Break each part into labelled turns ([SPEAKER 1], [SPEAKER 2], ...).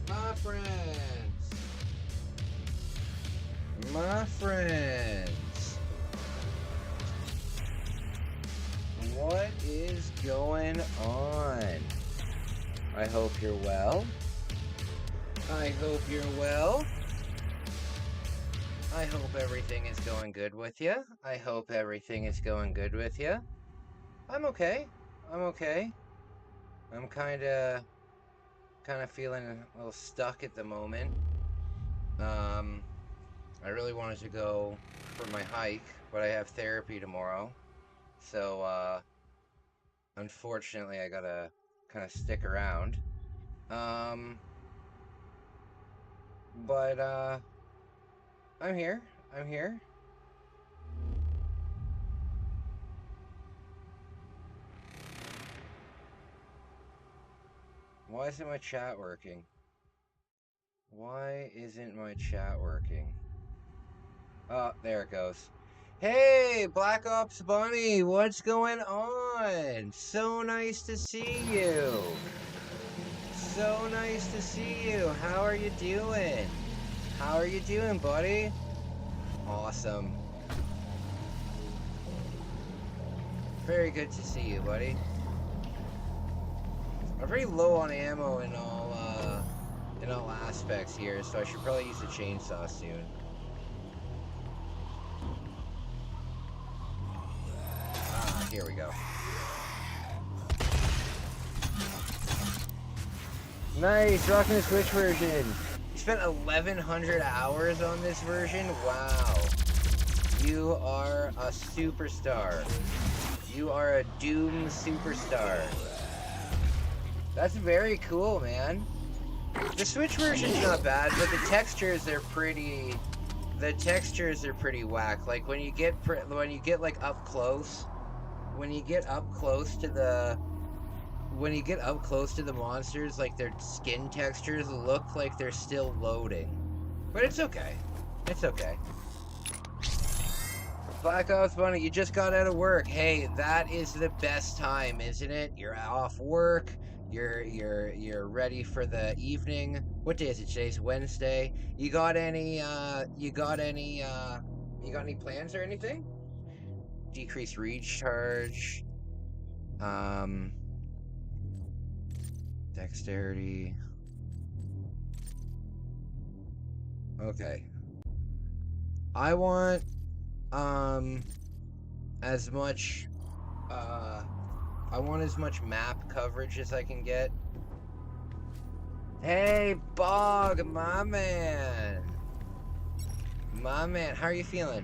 [SPEAKER 1] My friends. My friends. What is going on? I hope you're well. I hope you're well. I hope everything is going good with you. I hope everything is going good with you. I'm okay. I'm okay. I'm kind of feeling a little stuck at the moment. I really wanted to go for my hike, but I have therapy tomorrow. So, unfortunately, I gotta kind of stick around. But, I'm here. I'm here. Why isn't my chat working? Why isn't my chat working? Oh, there it goes. Hey, Black Ops Bunny, what's going on? So nice to see you. So nice to see you. How are you doing? How are you doing, buddy? Awesome. Very good to see you, buddy. I'm very low on ammo in all aspects here, so I should probably use a chainsaw soon. Ah, here we go. Nice, rocking the Switch version. You spent 1,100 hours on this version? Wow. You are a superstar. You are a Doom superstar. That's very cool, man. The Switch version's not bad, but the textures are pretty. The textures are pretty whack. Like when you get like up close, when you get up close to the monsters, like their skin textures look like they're still loading. But it's okay. It's okay. Black Ops Bunny, you just got out of work. Hey, that is the best time, isn't it? You're off work. You're ready for the evening. What day is it? Today's Wednesday. You got any plans or anything? Decrease recharge. Dexterity. Okay. I want as much map coverage as I can get. Hey, Bog, my man. My man, how are you feeling?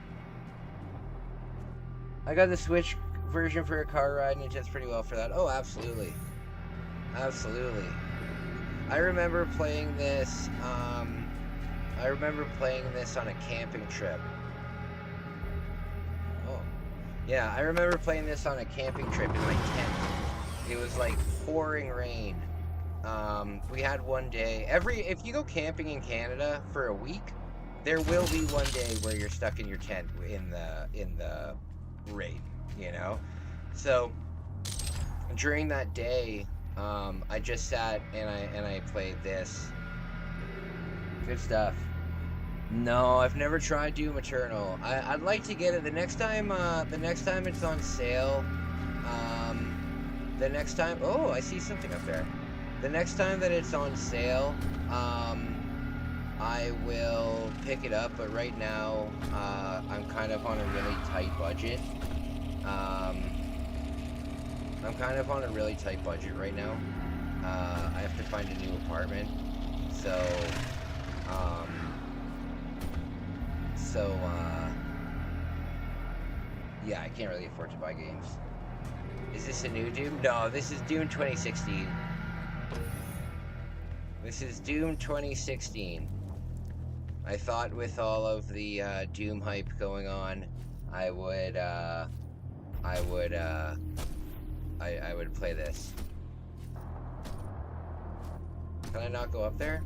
[SPEAKER 1] I got the Switch version for a car ride and it does pretty well for that. Oh, absolutely. Absolutely. I remember playing this on a camping trip. Oh. Yeah, I remember playing this on a camping trip in my tent. It was like pouring rain. We had one day. If you go camping in Canada for a week, there will be one day where you're stuck in your tent in the rain, you know? So during that day, I just sat and I played this. Good stuff. No, I've never tried Doom Eternal. I'd like to get it the next time it's on sale. The next time, oh, I see something up there. The next time that it's on sale, I will pick it up. But right now, I'm kind of on a really tight budget. Right now. I have to find a new apartment, so yeah, I can't really afford to buy games. Is this a new Doom? No, this is Doom 2016. This is Doom 2016. I thought with all of the Doom hype going on, I would play this. Can I not go up there?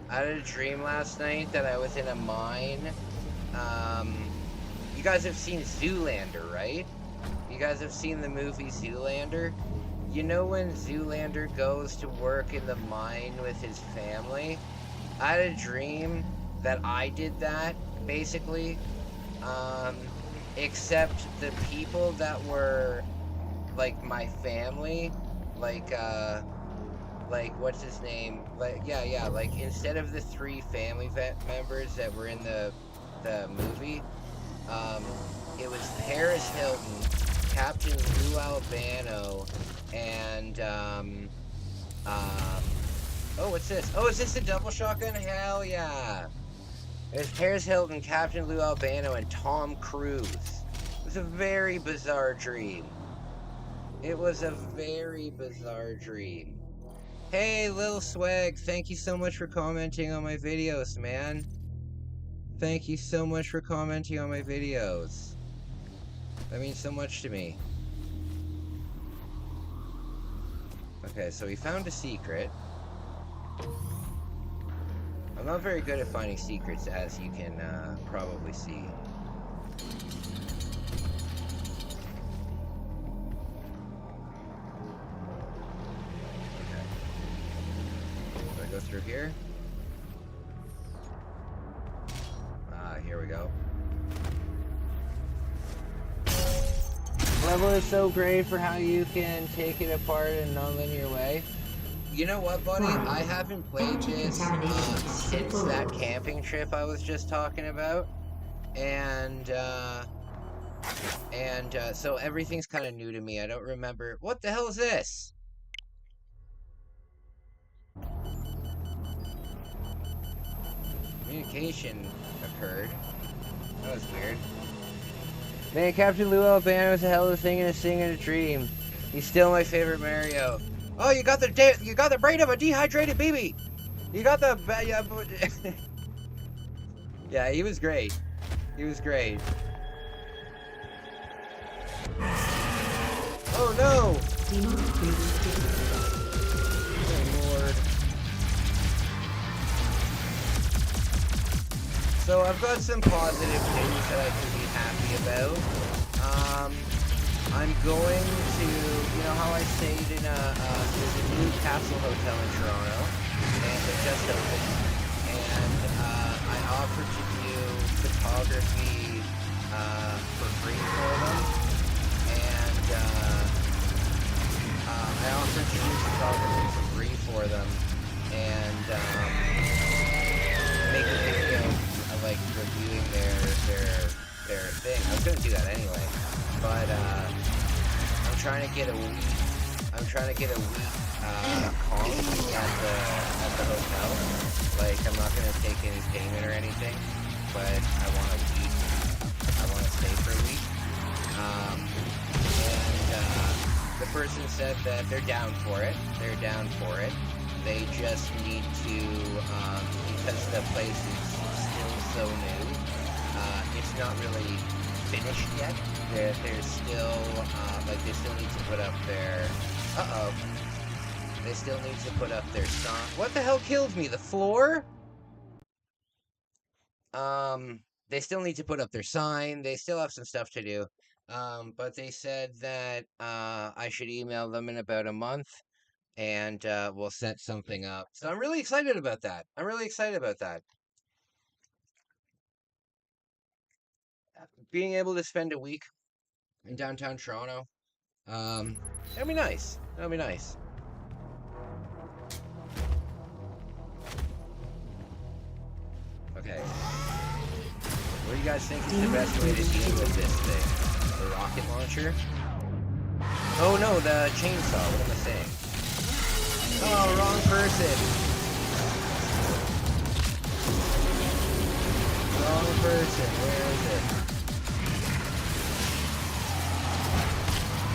[SPEAKER 1] I had a dream last night that I was in a mine. You guys have seen Zoolander, right? You guys have seen the movie Zoolander? You know when Zoolander goes to work in the mine with his family? I had a dream that I did that, basically. Except the people that were, like, my family, like, what's his name? Like, yeah, like, instead of the 3 family members that were in the movie, it was Paris Hilton, Captain Lou Albano, and, oh, what's this? Oh, is this a double shotgun? Hell yeah. It was Paris Hilton, Captain Lou Albano, and Tom Cruise. It was a very bizarre dream. It was a very bizarre dream. Hey, Lil Swag, thank you so much for commenting on my videos, man. Thank you so much for commenting on my videos. That means so much to me. Okay, so we found a secret. I'm not very good at finding secrets, as you can probably see. Okay. Do I go through here? Ah, here we go. Level is so great for how you can take it apart in a non-linear way. You know what, buddy? I haven't played this since that camping trip I was just talking about. And so everything's kind of new to me. I don't remember. What the hell is this? Communication occurred. That was weird. Man, Captain Lou Albano was a hell of a thing and a sing in a dream. He's still my favorite Mario. Oh, you got the brain of a dehydrated baby. You got the yeah, he was great. He was great. Oh no! Oh Lord. So I've got some positive news that I can be happy about. I'm going to, you know how I stayed in there's a new Castle Hotel in Toronto, and it just opened, and I offered to do photography for free for them, and I offered to do photography for free for them, and make a video of like reviewing their thing. I was gonna do that anyway, but I'm trying to get a week comp at the hotel. Like, I'm not gonna take any payment or anything, but I want to stay for a week. And the person said that they're down for it. They just need to, because the place is still so new, it's not really finished yet. They're still, like, they still need to put up their, they still need to put up their sign. What the hell killed me? The floor? They still need to put up their sign. They still have some stuff to do. But they said that, I should email them in about a month, and, we'll set something up. So I'm really excited about that. Being able to spend a week in downtown Toronto, that'll be nice. Okay. What do you guys think is the best way to deal with this thing? The rocket launcher? Oh no, the chainsaw. What am I saying? Oh, wrong person. Where is it?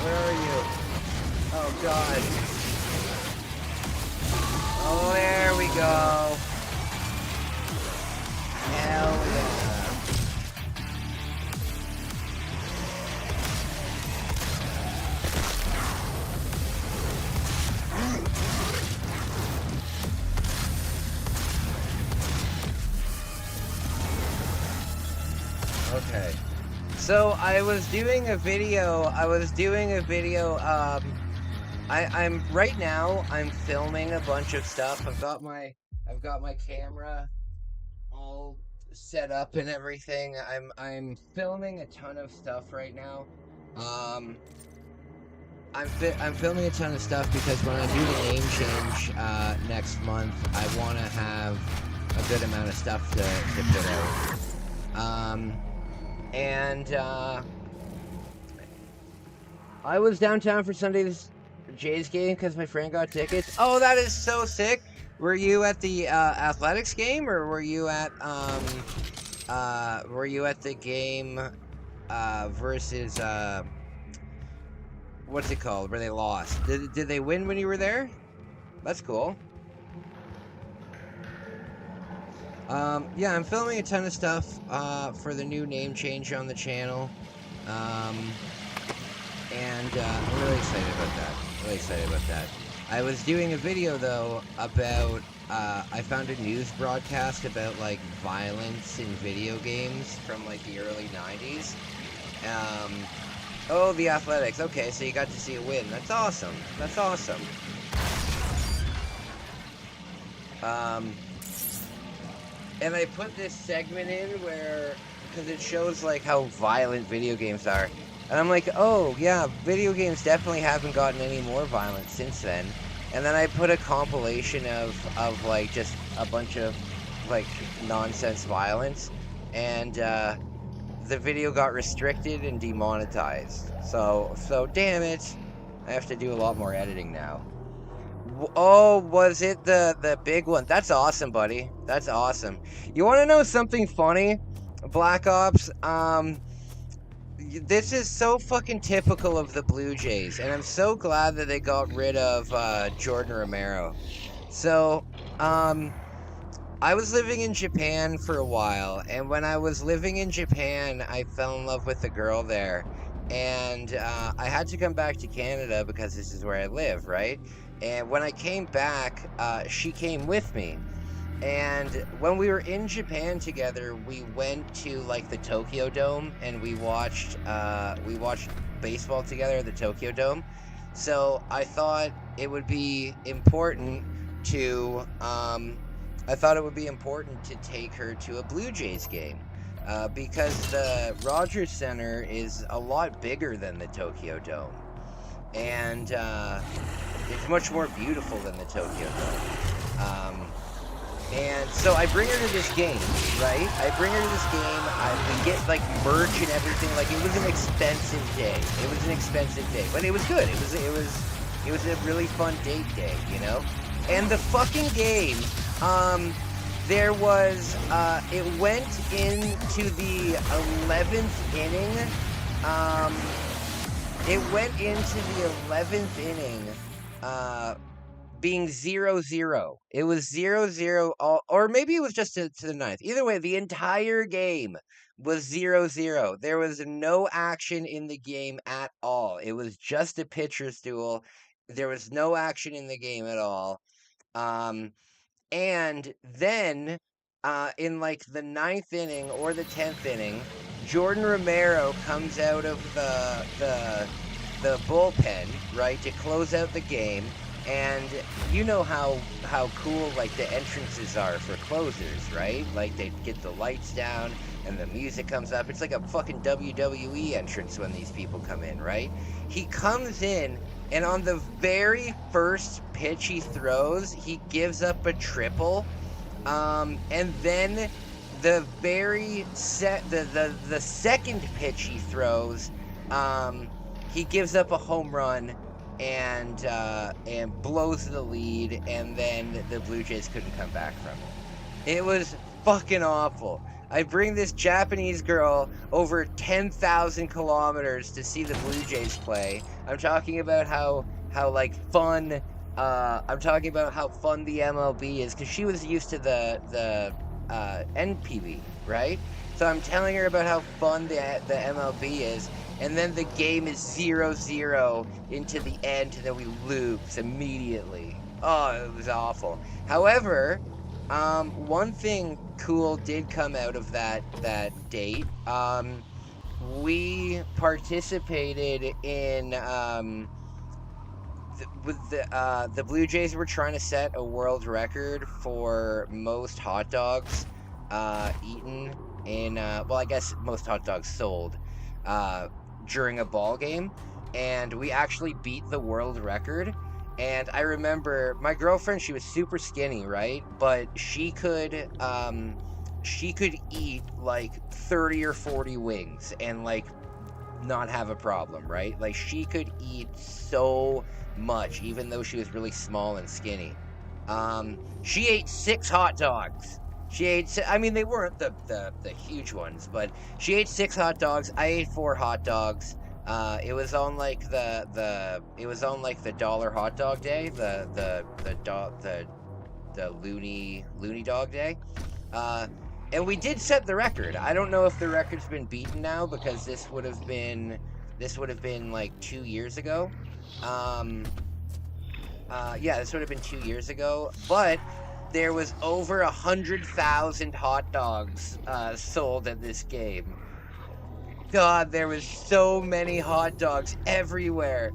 [SPEAKER 1] Where are you? Oh god. Oh, there we go. Hell yeah. Okay. So I was doing a video. I'm right now. I'm filming a bunch of stuff. I've got my camera all set up and everything. I'm filming a ton of stuff right now. Um, I'm filming a ton of stuff because when I do the name change next month, I want to have a good amount of stuff to put out. And I was downtown for Sunday's Jays game because my friend got tickets. Oh, that is so sick! Were you at the athletics game, or were you at the game versus what's it called? Where they lost? Did they win when you were there? That's cool. Yeah, I'm filming a ton of stuff for the new name change on the channel. And I'm really excited about that. I was doing a video though about I found a news broadcast about like violence in video games from like the early 90s. Oh, the Athletics. Okay, so you got to see a win. That's awesome. And I put this segment in where, because it shows like how violent video games are. And I'm like, oh yeah, video games definitely haven't gotten any more violent since then. And then I put a compilation of like just a bunch of like nonsense violence. And the video got restricted and demonetized. So damn it. I have to do a lot more editing now. Oh, was it the big one? That's awesome, buddy. That's awesome. You want to know something funny? Black Ops, this is so fucking typical of the Blue Jays, and I'm so glad that they got rid of Jordan Romero. So, I was living in Japan for a while, and when I was living in Japan, I fell in love with a girl there, and I had to come back to Canada because this is where I live, right? And when I came back, she came with me. And when we were in Japan together, we went to like the Tokyo Dome and we watched baseball together at the Tokyo Dome. So I thought it would be important to take her to a Blue Jays game because the Rogers Center is a lot bigger than the Tokyo Dome, and it's much more beautiful than the Tokyo Dome. And so I bring her to this game, right? We get like merch and everything. Like it was an expensive day. But it was good. It was a really fun date day, you know? And the fucking game, there was, it went into the 11th inning. Being 0-0. It was 0-0, or maybe it was just to the ninth. Either way, the entire game was 0-0. There was no action in the game at all. It was just a pitcher's duel. There was no action in the game at all. And then, in like the 9th inning or the 10th inning, Jordan Romero comes out of the bullpen, right, to close out the game. And you know how cool like the entrances are for closers, right? Like they get the lights down and the music comes up. It's like a fucking WWE entrance when these people come in, right? He comes in and on the very first pitch he throws, he gives up a triple. And then the second pitch he throws, he gives up a home run and blows the lead, and then the Blue Jays couldn't come back from it. It was fucking awful. I bring this Japanese girl over 10,000 kilometers to see the Blue Jays play. I'm talking about how like fun. I'm talking about how fun the MLB is because she was used to the NPB, right? So I'm telling her about how fun the MLB is. And then the game is 0-0 into the end, and then we lose immediately. Oh, it was awful. However, one thing cool did come out of that date. we participated in the Blue Jays were trying to set a world record for most hot dogs eaten in well, I guess most hot dogs sold uh, during a ball game, and we actually beat the world record. And I remember my girlfriend, she was super skinny, right? But she could eat like 30 or 40 wings and like not have a problem, right? Like she could eat so much, even though she was really small and skinny. She ate 6 hot dogs. I mean, they weren't the huge ones, but she ate 6 hot dogs. I ate 4 hot dogs. It was on like it was on like the dollar hot dog day, the loony dog day. Uh, and we did set the record. I don't know if the record's been beaten now because this would have been like 2 years ago. Yeah, this would have been 2 years ago. But there was over 100,000 hot dogs sold at this game. God, there was so many hot dogs everywhere.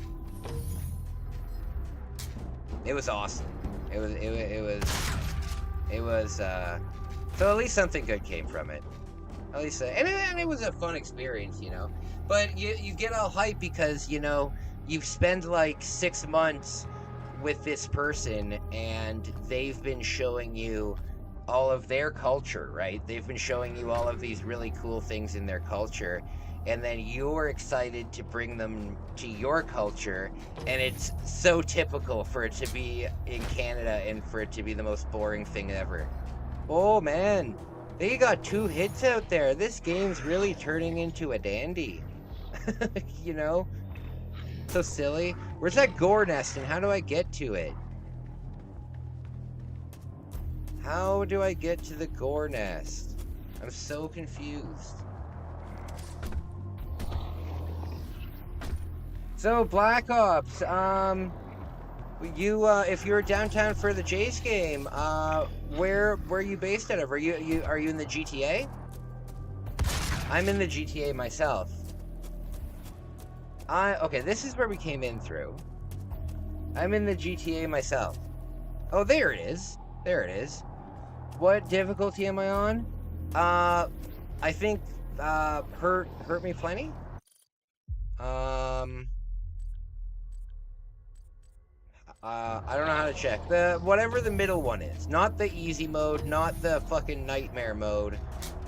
[SPEAKER 1] It was awesome. It was so at least something good came from it. At least and it was a fun experience, you know. But you get all hyped because, you know, you spend like 6 months with this person and they've been showing you all of their culture, right? They've been showing you all of these really cool things in their culture, and then you're excited to bring them to your culture, and it's so typical for it to be in Canada and for it to be the most boring thing ever. Oh man, they got 2 hits out there. This game's really turning into a dandy. You know? So silly. Where's that gore nest and how do I get to it? How do I get to the gore nest? I'm so confused. So Black Ops, you if you're downtown for the Jays game, where are you based out of? Are you in the GTA? I'm in the GTA myself. Okay, this is where we came in through. I'm in the GTA myself. Oh, there it is. There it is. What difficulty am I on? I think hurt me plenty. I don't know how to check. Whatever the middle one is. Not the easy mode, not the fucking nightmare mode,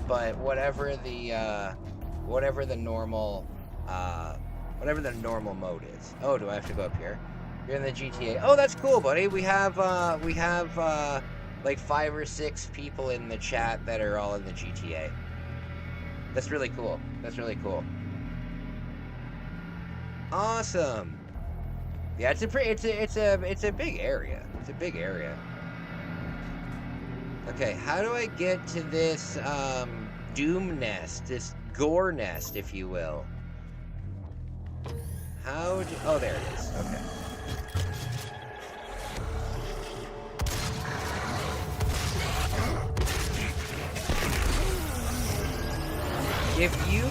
[SPEAKER 1] but whatever the normal mode is. Oh, do I have to go up here? You're in the GTA. Oh, that's cool, buddy. We have like 5 or 6 people in the chat that are all in the GTA. That's really cool. That's really cool. Awesome. Yeah, it's a big area. It's a big area. Okay, how do I get to this doom nest, this gore nest, if you will? Oh, there it is. Okay. If you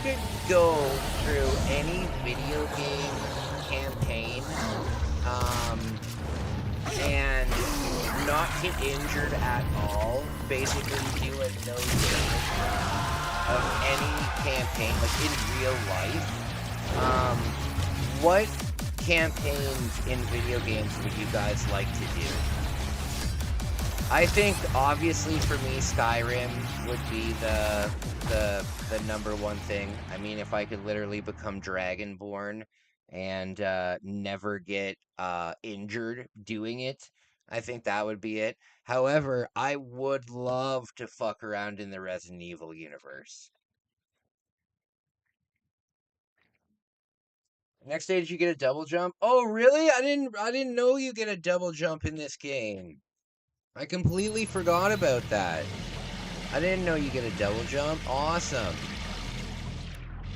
[SPEAKER 1] could go through any video game campaign and not get injured at all, basically do a no damage of any campaign, like in real life, what campaigns in video games would you guys like to do? I think obviously for me Skyrim would be the number one thing. I mean, if I could literally become Dragonborn and never get injured doing it, I think that would be it. However, I would love to fuck around in the Resident Evil universe. Next stage you get a double jump. Oh, really? I didn't know you get a double jump in this game. I completely forgot about that. I didn't know you get a double jump. Awesome.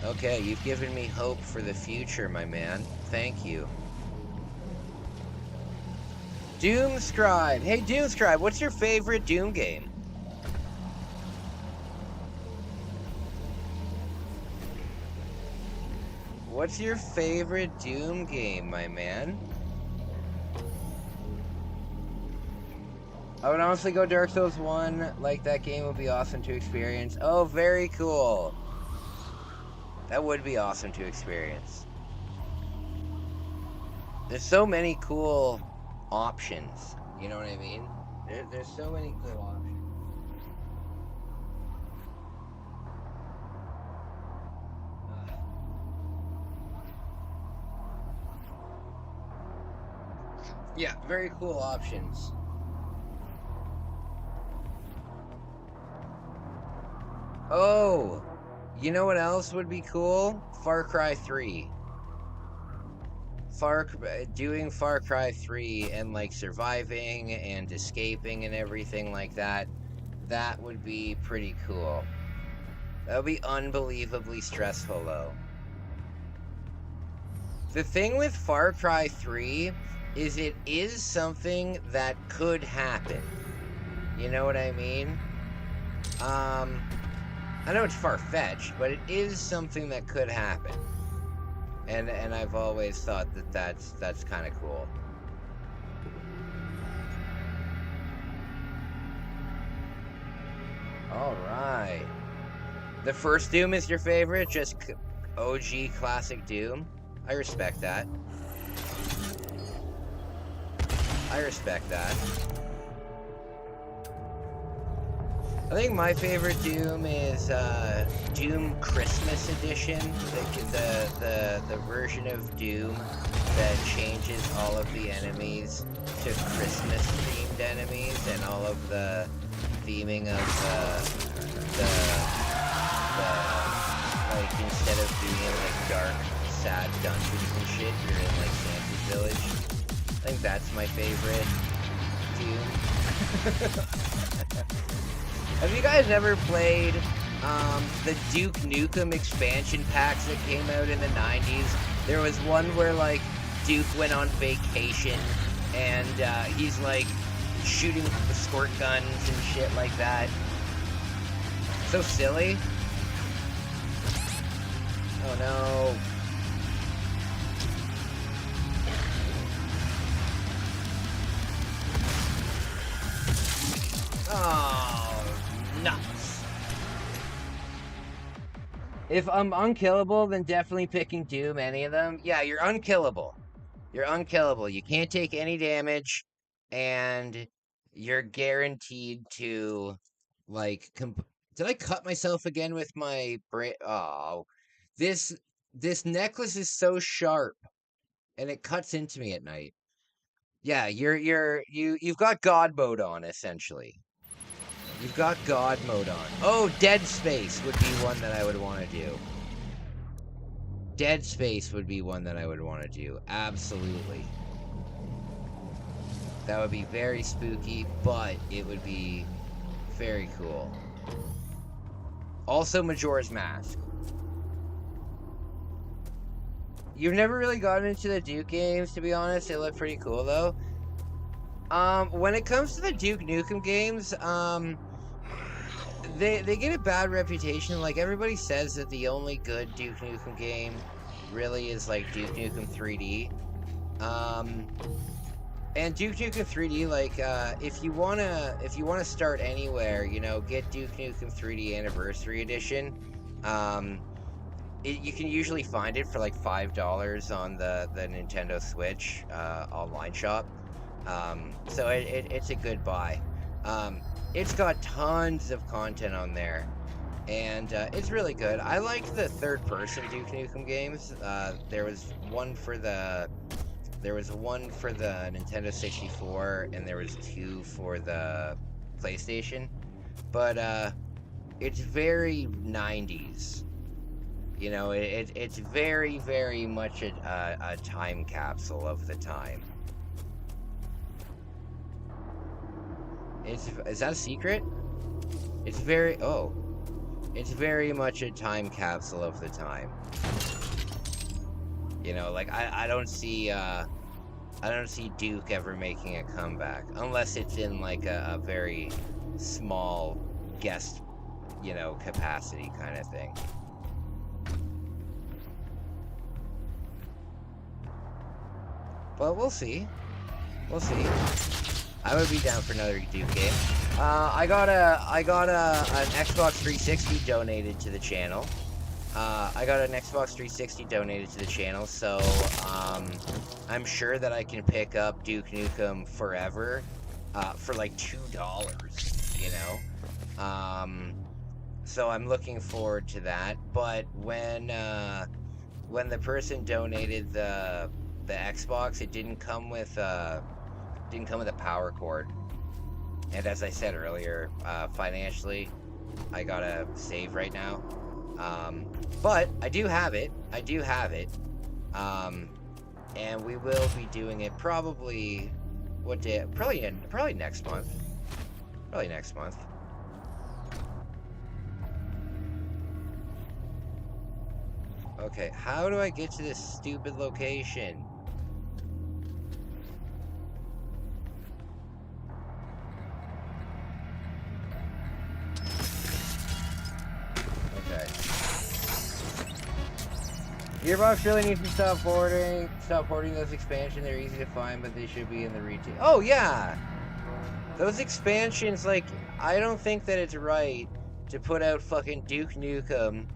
[SPEAKER 1] Okay, you've given me hope for the future, my man. Thank you. Doomscribe. Hey, Doomscribe, what's your favorite Doom game? What's your favorite Doom game, my man? I would honestly go Dark Souls 1. Like, that game would be awesome to experience. Oh, very cool. That would be awesome to experience. There's so many cool options. You know what I mean? There's so many cool options. Yeah, very cool options. Oh, you know what else would be cool? Far Cry 3. Doing Far Cry 3 and like surviving and escaping and everything like that. That would be pretty cool. That would be unbelievably stressful though. The thing with Far Cry 3 is it is something that could happen. You know what I mean? I know it's far-fetched, but it is something that could happen. And I've always thought that that's kind of cool. All right. The first Doom is your favorite? Just OG classic Doom? I respect that. I respect that. I think my favorite Doom is Doom Christmas Edition, the version of Doom that changes all of the enemies to Christmas-themed enemies, and all of the theming of the like, instead of being in like dark, sad dungeons and shit, you're in like Santa's village. I think that's my favorite Doom. Have you guys ever played the Duke Nukem expansion packs that came out in the 90s? There was one where like Duke went on vacation and he's like shooting with squirt guns and shit like that. So silly. Oh no. Oh, nuts. If I'm unkillable, then definitely picking Doom, any of them. Yeah, you're unkillable. You're unkillable. You can't take any damage, and you're guaranteed to, like, did I cut myself again with my brain? Oh, this necklace is so sharp, and it cuts into me at night. Yeah, you've got God mode on, essentially. You've got God mode on. Oh, Dead Space would be one that I would want to do. Dead Space would be one that I would want to do. Absolutely. That would be very spooky, but it would be very cool. Also, Majora's Mask. You've never really gotten into the Duke games, to be honest. They look pretty cool, though. When it comes to the Duke Nukem games, they get a bad reputation. Like, everybody says that the only good Duke Nukem game really is like Duke Nukem 3D. And Duke Nukem 3D, like, if you wanna start anywhere, you know, get Duke Nukem 3D Anniversary Edition. You can usually find it for like $5 on the Nintendo Switch online shop. So it's a good buy. It's got tons of content on there, and it's really good. I like the third-person Duke Nukem games. There was one for the Nintendo 64, and there was two for the PlayStation. But it's very 90s. You know, it's very, very much a time capsule of the time. Is that a secret? It's very much a time capsule of the time. You know, like I don't see Duke ever making a comeback unless it's in like a very small guest, you know, capacity kind of thing. But we'll see. We'll see. I would be down for another Duke game. I got an Xbox 360 donated to the channel. So I'm sure that I can pick up Duke Nukem Forever for like $2, you know? So I'm looking forward to that. But when the person donated the Xbox, it didn't come with a power cord. And as I said earlier, financially, I gotta save right now. But I do have it. And we will be doing it probably, what day? Probably next month. Okay, how do I get to this stupid location? Okay. Gearbox really needs to stop hoarding those expansions. They're easy to find, but they should be in the retail. Oh, yeah! Those expansions, like, I don't think that it's right to put out fucking Duke Nukem,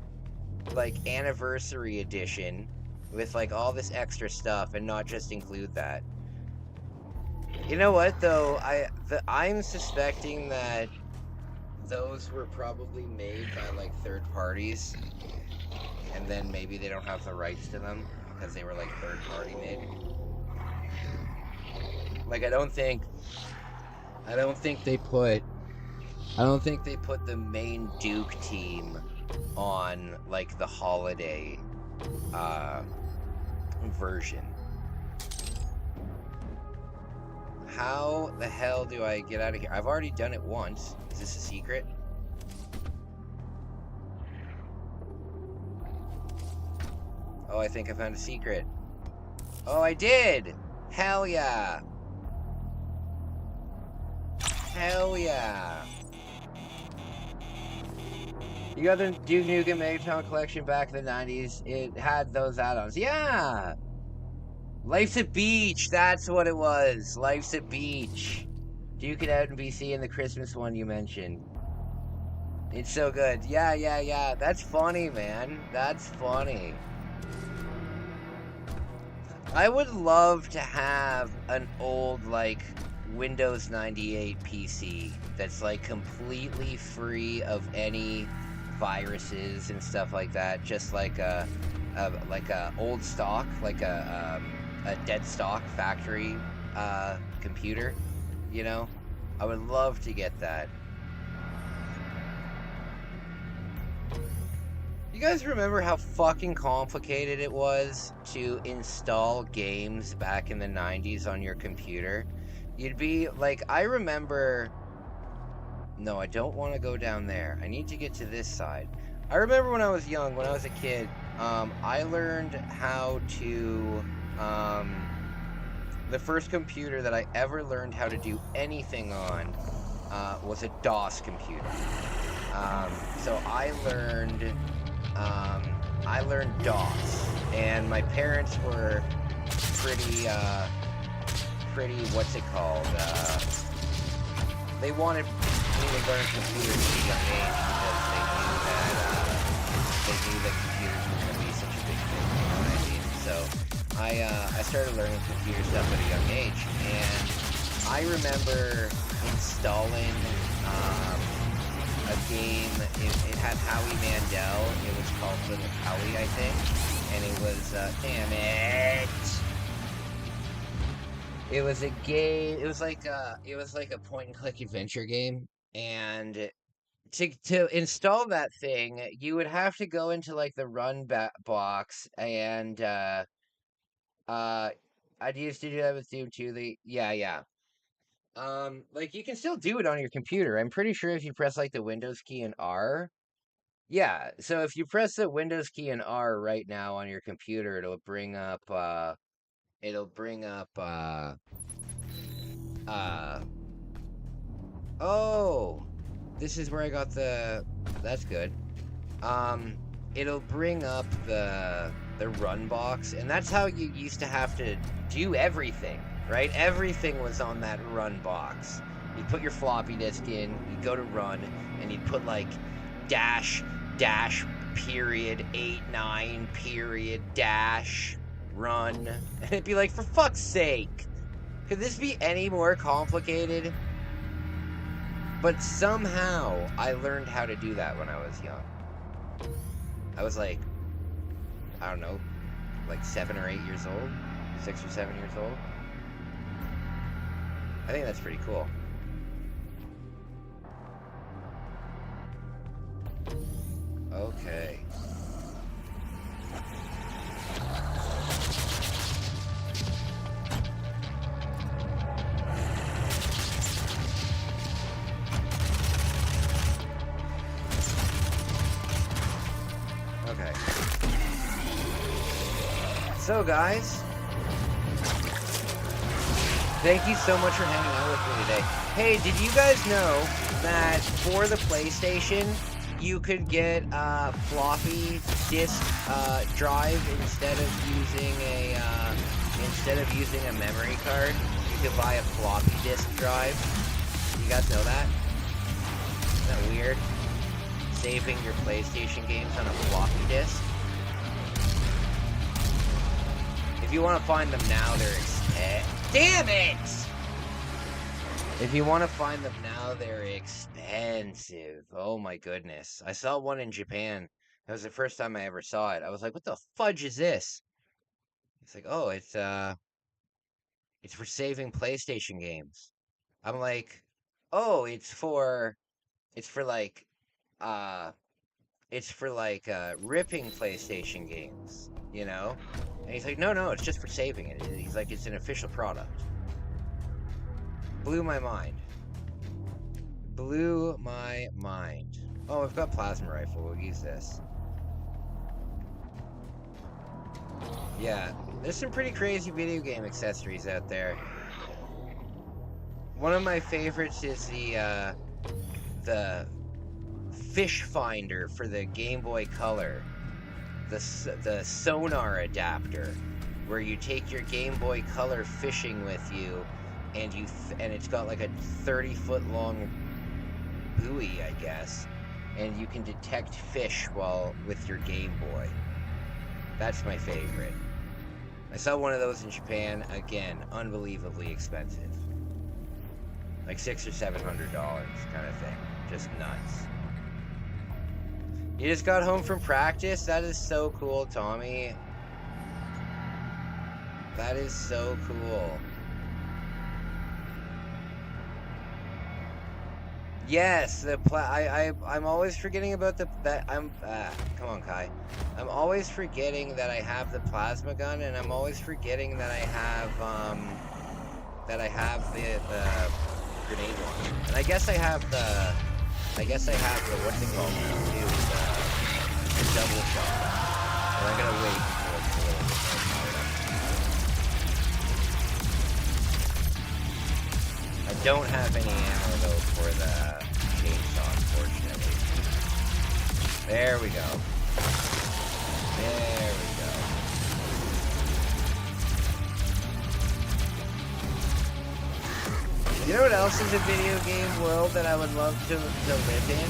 [SPEAKER 1] like, Anniversary Edition with, like, all this extra stuff and not just include that. You know what, though? I'm suspecting that those were probably made by, like, third parties, and then maybe they don't have the rights to them because they were, like, third party made. Like, I don't think they put the main Duke team on, like, the holiday version. How the hell do I get out of here? I've already done it once. Is this a secret? Oh, I think I found a secret. Oh, I did! Hell yeah! Hell yeah! You got the Duke Nukem Megaton collection back in the 90s. It had those add-ons. Yeah! Life's a Beach! That's what it was! Life's a Beach! Duke It Out in BC and the Christmas one you mentioned. It's so good. Yeah. That's funny, man. That's funny. I would love to have an old, like, Windows 98 PC that's, like, completely free of any viruses and stuff like that. Just like a old stock, like a dead stock factory computer, you know? I would love to get that. You guys remember how fucking complicated it was to install games back in the 90s on your computer? You'd be like, I remember... No, I don't want to go down there. I need to get to this side. I remember when I was young, when I was a kid, I learned how to... the first computer that I ever learned how to do anything on was a DOS computer. So I learned DOS, and my parents were pretty, what's it called? They wanted me to learn computers at a young age because they knew that computers were going to be such a big thing, you know what I mean? So I started learning computer stuff at a young age, and I remember installing a game. It had Howie Mandel. It was called Little Howie, I think, and it was damn it. It was a game. It was like a point and click adventure game, and to install that thing, you would have to go into like the run box, and I used to do that with Doom 2. Yeah. Like you can still do it on your computer. I'm pretty sure if you press like the Windows key and R. Yeah, so if you press the Windows key and R right now on your computer, it'll bring up oh, this is where I got that's good. It'll bring up the the run box, and that's how you used to have to do everything, right? Everything was on that run box. You'd put your floppy disk in, you'd go to run, and you'd put like dash period 89 period dash run, and it'd be like, for fuck's sake, could this be any more complicated? But somehow I learned how to do that when I was young. I was like, I don't know, like 7 or 8 years old, 6 or 7 years old. I think that's pretty cool. Okay. Okay. So guys, thank you so much for hanging out with me today. Hey, did you guys know that for the PlayStation, you could get a floppy disk drive instead of using a memory card? You could buy a floppy disk drive. You guys know that? Isn't that weird? Saving your PlayStation games on a floppy disk. If you want to find them now, they're damn it! If you want to find them now, they're expensive. Oh my goodness. I saw one in Japan. That was the first time I ever saw it. I was like, what the fudge is this? It's like, oh, it's for saving PlayStation games. I'm like, oh, it's for ripping PlayStation games, you know? And he's like, no, it's just for saving it. He's like, it's an official product. Blew my mind. Blew my mind. Oh, I've got plasma rifle. We'll use this. Yeah, there's some pretty crazy video game accessories out there. One of my favorites is the fish finder for the Game Boy Color. The sonar adapter, where you take your Game Boy Color fishing with you, and it's got like a 30-foot long buoy, I guess, and you can detect fish with your Game Boy. That's my favorite. I saw one of those in Japan. Again, unbelievably expensive, like $600 or $700 kind of thing. Just nuts. You just got home from practice? That is so cool, Tommy. That is so cool. Yes, I'm always forgetting about come on, Kai. I'm always forgetting that I have the plasma gun, and I'm always forgetting that I have the grenade launcher. And I guess I have the what's it called now too, the double shot. And I'm gonna wait until it's a little bit more powered up. I don't have any ammo though for the chainsaw, unfortunately. There we go. There we go. You know what else is a video game world that I would love to live in?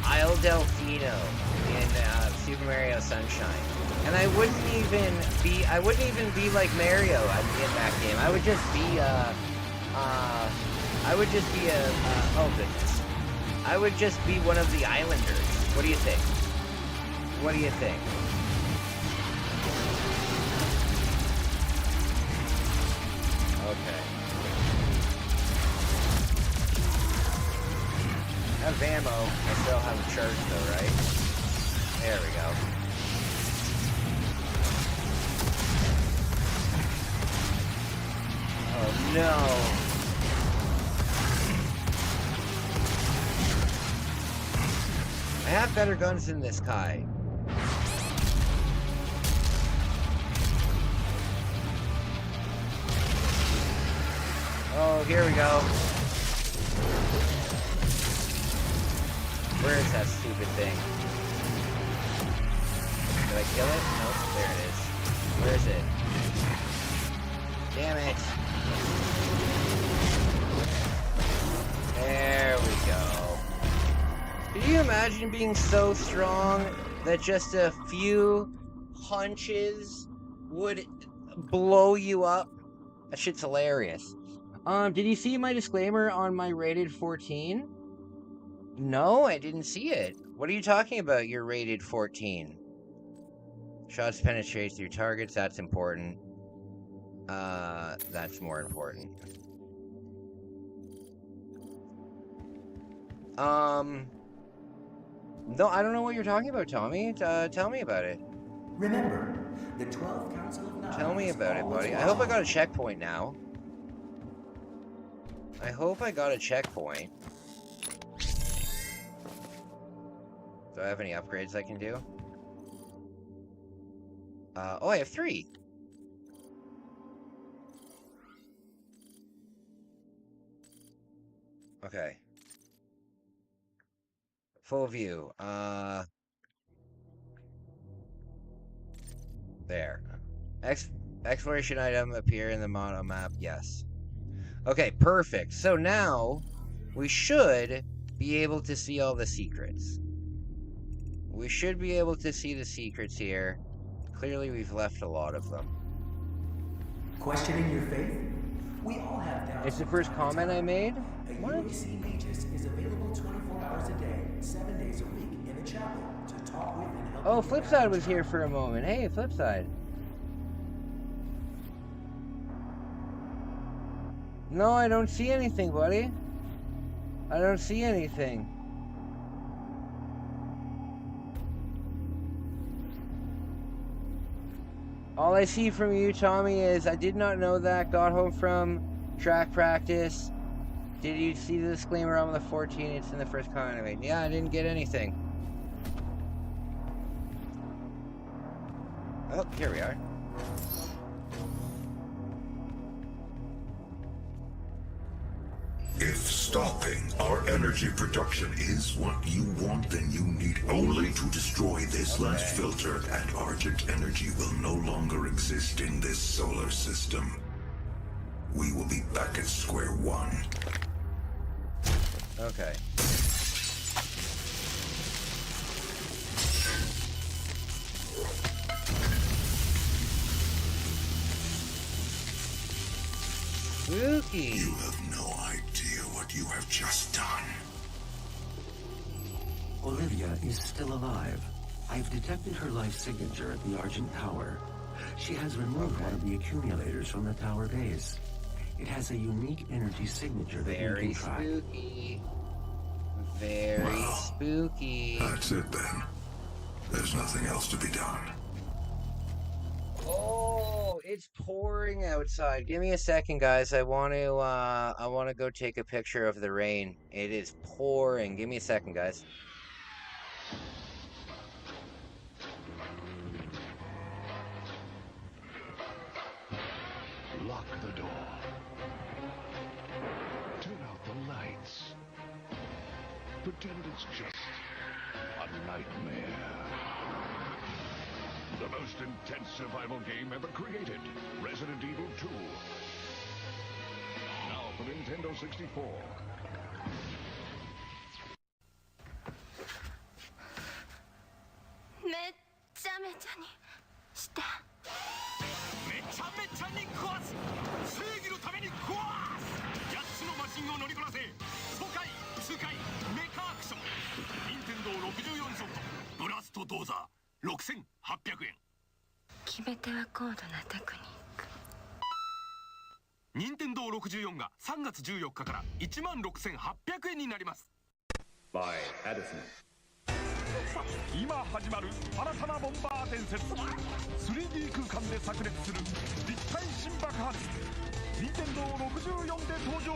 [SPEAKER 1] Isle Delfino in Super Mario Sunshine. And I wouldn't even be like Mario in that game. I would just be oh goodness. I would just be one of the islanders. What do you think? What do you think? Okay. I have ammo. I still have a charge though, right? There we go. Oh no. I have better guns than this Kai. Oh, here we go. Where is that stupid thing? Did I kill it? Nope, there it is. Where is it? Damn it. There we go. Can you imagine being so strong that just a few punches would blow you up? That shit's hilarious. Did you see my disclaimer on my rated 14? No, I didn't see it. What are you talking about, you're rated 14? Shots penetrate through targets, that's important. That's more important. No, I don't know what you're talking about, Tommy. Tell me about it.
[SPEAKER 2] Remember, the 12th Council of Nine.
[SPEAKER 1] Tell me about it, buddy. I hope I got a checkpoint now. I hope I got a checkpoint. Do I have any upgrades I can do? Oh, I have 3. Okay. Full view. There. Exploration item appear in the mono map. Yes. Okay, perfect. So now we should be able to see all the secrets. We should be able to see the secrets here. Clearly, we've left a lot of them.
[SPEAKER 2] Questioning your faith? We all have doubts.
[SPEAKER 1] It's the first comment I made? What?
[SPEAKER 2] UAC Magus is available 24 hours a day, 7 days a week in the chapel to talk with and help.
[SPEAKER 1] Oh, Flipside was here for a moment. Hey, Flipside. No, I don't see anything, buddy. I don't see anything. All I see from you, Tommy, is I did not know that. Got home from track practice. Did you see the disclaimer on the 14? It's in the first comment I made. Yeah, I didn't get anything. Oh, here we are.
[SPEAKER 3] If stopping our energy production is what you want, then you need only to destroy this last filter, and Argent energy will no longer exist in this solar system. We will be back at square one.
[SPEAKER 1] Okay. Spooky.
[SPEAKER 3] You have no idea what you have just done.
[SPEAKER 4] Olivia is still alive. I've detected her life signature at the Argent Tower. She has removed one of the accumulators from the tower base. It has a unique energy signature that you can track.
[SPEAKER 1] Very spooky. Very spooky.
[SPEAKER 3] That's it then. There's nothing else to be done.
[SPEAKER 1] Oh, it's pouring outside. Give me a second, guys. I want to go take a picture of the rain. It is pouring. Give me a second, guys.
[SPEAKER 5] Lock the door. Turn out the lights. Pretend it's just a nightmare. The most intense survival game ever created. Resident Evil 2. Now for Nintendo 64.
[SPEAKER 6] Nintendo 64が3月14日から16,800円になります。
[SPEAKER 7] By Edison。
[SPEAKER 6] 今始まる新たなボンバー伝説。3D 空間で炸裂する立体新爆発。Nintendo 64で登場。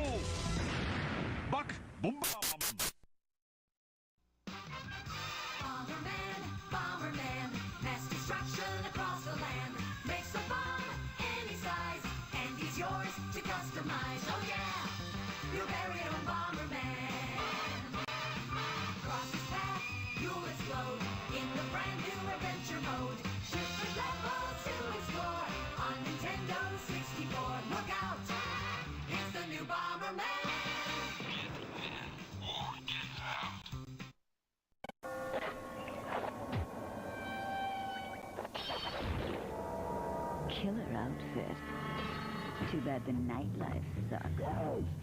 [SPEAKER 6] バックボンバーマン。
[SPEAKER 8] Cross his path, you'll explode in the brand new adventure mode. Killer outfit. Too bad the nightlife sucks.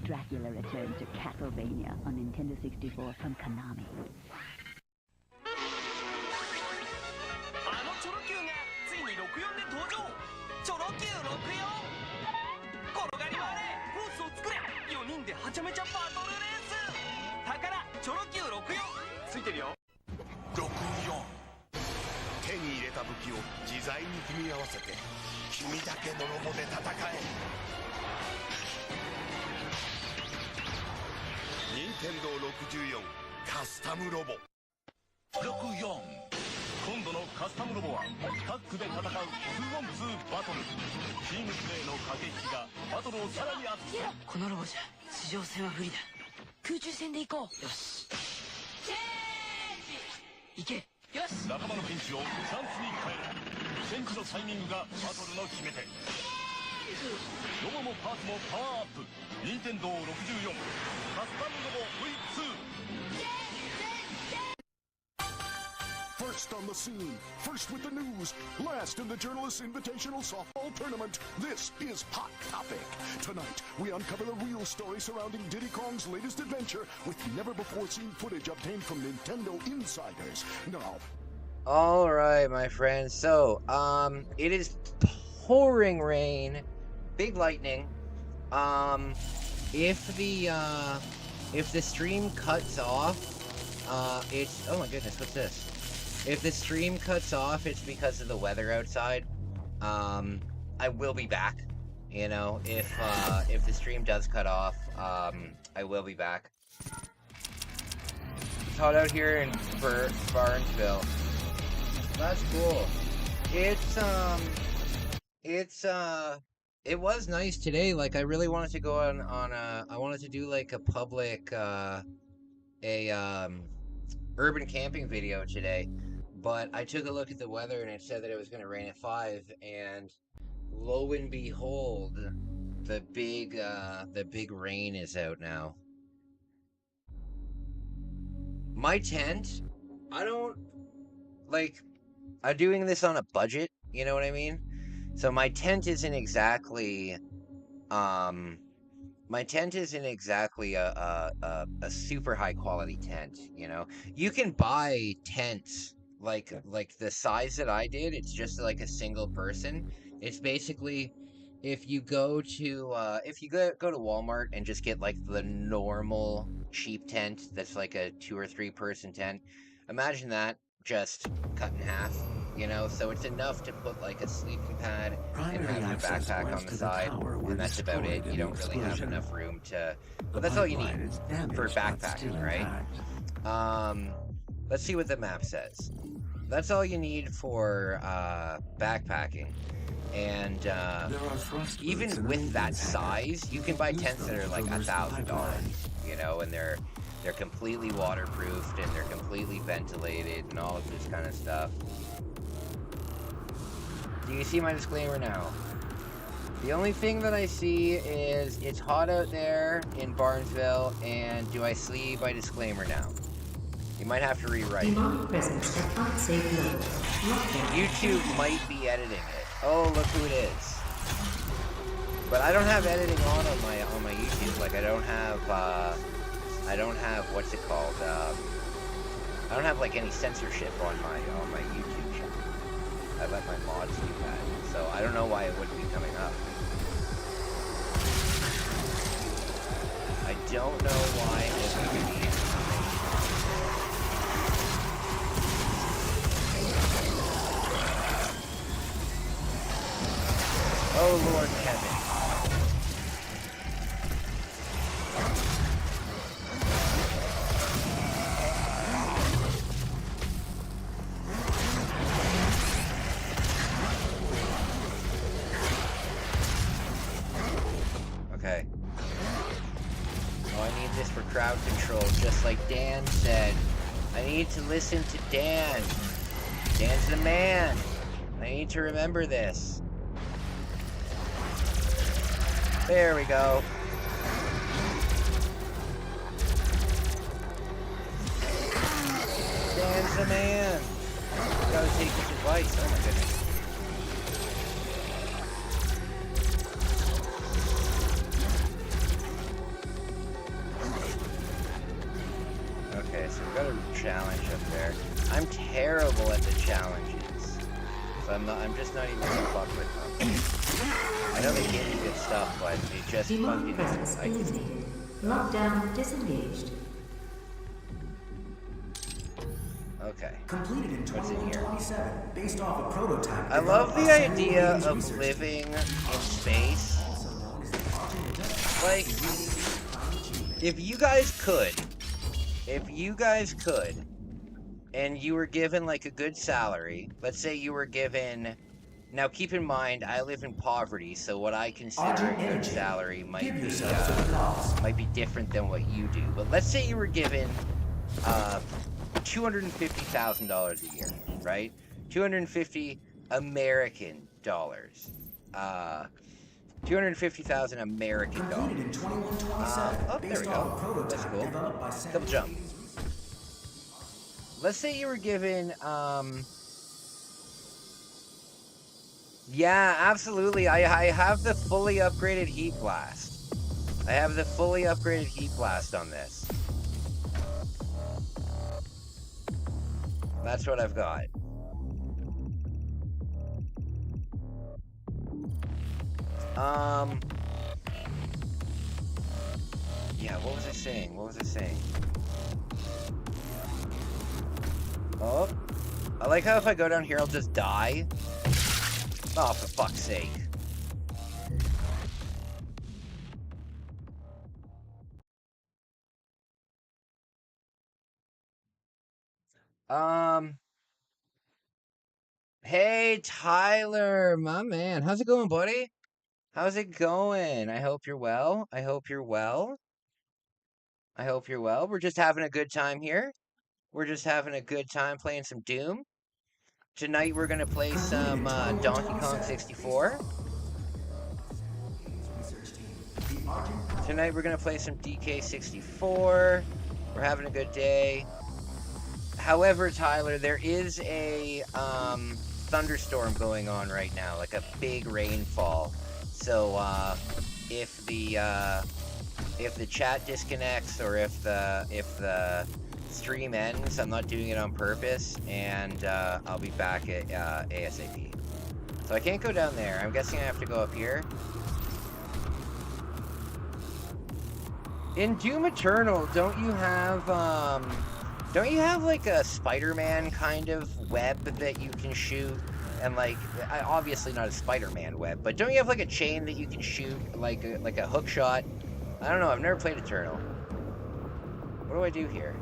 [SPEAKER 8] Dracula returns to Castlevania on Nintendo 64 from Konami.
[SPEAKER 9] あのチョロ Q がついに64で登場。チョロ Q64。転がり回れ、コースを作れ。4人ではちゃめちゃバトルレース。宝チョロ Q64 ついてるよ。
[SPEAKER 10] 64。手に入れた武器を自在に組み合わせて君だけのロボで戦え。任天堂64カスタムロボ。64。
[SPEAKER 6] 今度のカスタムロボはタッグで戦う 2on2 バトル。チームプレーの駆け引きがバトルをさらに熱く。
[SPEAKER 9] このロボじゃ地上戦は不利だ。空中戦で行こう。よし。行け。よし。
[SPEAKER 6] 仲間のピンチをチャンスに変える。戦時のタイミングがバトルの決め手。ロボもパーツもパワーアップ。任天堂64カスタムロボ V2。First
[SPEAKER 11] on the scene, first with the news, last in the Journalists Invitational Softball Tournament. This is Hot Topic. Tonight, we uncover the real story surrounding Diddy Kong's latest adventure with never-before-seen footage obtained from Nintendo insiders. Now,
[SPEAKER 1] all right, my friends. So, it is pouring rain, big lightning. If the stream cuts off, it's, oh my goodness, what's this? If the stream cuts off, it's because of the weather outside. I will be back. You know, if the stream does cut off, I will be back. It's hot out here in Barnesville. That's cool. It was nice today. Like, I really wanted to go on I wanted to do like a public, urban camping video today. But I took a look at the weather and it said that it was going to rain at 5, and lo and behold, the big rain is out now. My tent, I'm doing this on a budget, you know what I mean? So my tent isn't exactly a super high quality tent, you know? You can buy tents like the size that I did. It's just like a single person. It's basically, if you go to Walmart and just get like the normal cheap tent that's like a 2 or 3 person tent, imagine that just cut in half, you know? So it's enough to put like a sleeping pad and have your backpack on the side, and that's about it. You don't really have enough room to, but that's all you need for backpacking, right? Let's see what the map says. That's all you need for backpacking. And even with that size, you can buy tents that are like $1,000, you know, and they're completely waterproofed and they're completely ventilated and all of this kind of stuff. Do you see my disclaimer now? The only thing that I see is it's hot out there in Barnesville, and do I see my disclaimer now? You might have to rewrite it. YouTube might be editing it. Oh, look who it is. But I don't have editing on my YouTube. Like, I don't have what's it called? I don't have like any censorship on my YouTube channel. I let my mods do that, so I don't know why it wouldn't be coming up. I don't know why it would be. Oh Lord Kevin. Okay. Oh, I need this for crowd control, just like Dan said. I need to listen to Dan. Dan's the man. I need to remember this. There we go. He's the man. You gotta take his advice. Oh my goodness. Okay, so we got a challenge up there. I'm terrible at the challenges. So I'm just not even gonna fuck with them. I know they give you good stuff, but they just
[SPEAKER 12] Demonic presence eliminated. Lockdown disengaged.
[SPEAKER 1] Okay.
[SPEAKER 2] Completed in
[SPEAKER 1] What's in here?
[SPEAKER 2] 2127, based off a prototype.
[SPEAKER 1] I love the
[SPEAKER 2] developed by
[SPEAKER 1] idea
[SPEAKER 2] Samuel
[SPEAKER 1] of
[SPEAKER 2] Research
[SPEAKER 1] living
[SPEAKER 2] Team.
[SPEAKER 1] in space.
[SPEAKER 2] Also known as the Argent Industrial.
[SPEAKER 1] Like, if you guys could, and you were given like a good salary, let's say you were given, now keep in mind, I live in poverty, so what I consider a good salary might be different than what you do. But let's say you were given $250,000 a year, right? 250 American dollars. 250,000 American dollars.
[SPEAKER 2] Completed in 2127,
[SPEAKER 1] oh, there we
[SPEAKER 2] based
[SPEAKER 1] go.
[SPEAKER 2] off a prototype
[SPEAKER 1] That's cool.
[SPEAKER 2] developed by
[SPEAKER 1] Double
[SPEAKER 2] Samuel
[SPEAKER 1] jump. Let's say you were given, yeah, absolutely. I have the fully upgraded Heat Blast. I have the fully upgraded Heat Blast on this. That's what I've got. Yeah, what was I saying? Oh, I like how if I go down here, I'll just die. Oh, for fuck's sake. Hey, Tyler, my man. How's it going, buddy? How's it going? I hope you're well. I hope you're well. We're just having a good time here. We're just having a good time playing some Doom. Tonight we're gonna play some Donkey Kong 64. Tonight we're gonna play some DK64. We're having a good day. However, Tyler, there is a thunderstorm going on right now, like a big rainfall. So if the chat disconnects or if the stream ends, I'm not doing it on purpose, and I'll be back at ASAP. So I can't go down there. I'm guessing I have to go up here. In Doom Eternal, don't you have like a Spider-Man kind of web that you can shoot? And like, obviously not a Spider-Man web, but don't you have like a chain that you can shoot, like a hook shot? I don't know, I've never played Eternal. What do I do here?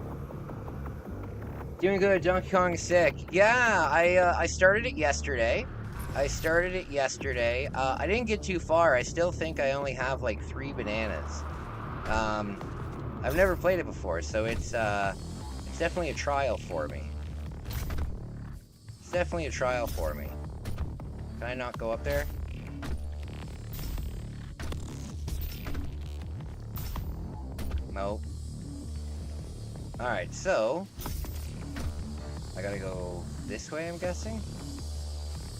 [SPEAKER 1] Doing good, Donkey Kong is sick. Yeah, I started it yesterday. I didn't get too far. I still think I only have like 3 bananas. I've never played it before, so it's definitely a trial for me. Can I not go up there? Nope. Alright, so I gotta go this way, I'm guessing?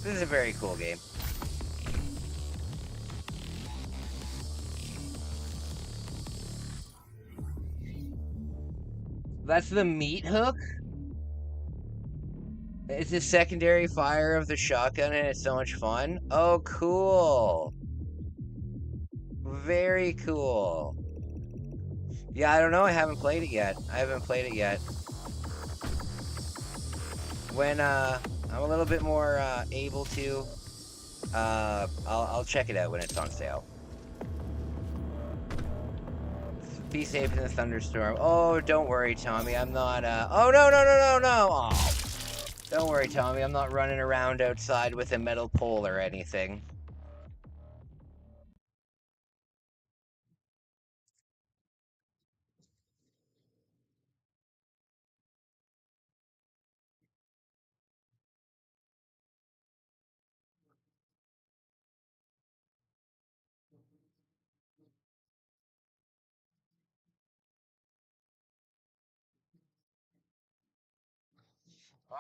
[SPEAKER 1] This is a very cool game. That's the meat hook? It's a secondary fire of the shotgun and it's so much fun. Oh, cool. Very cool. Yeah, I don't know. I haven't played it yet. When I'm a little bit more able to, I'll check it out when it's on sale. Be safe in the thunderstorm. Oh, don't worry, Tommy. I'm not. Oh no. Oh, don't worry, Tommy. I'm not running around outside with a metal pole or anything.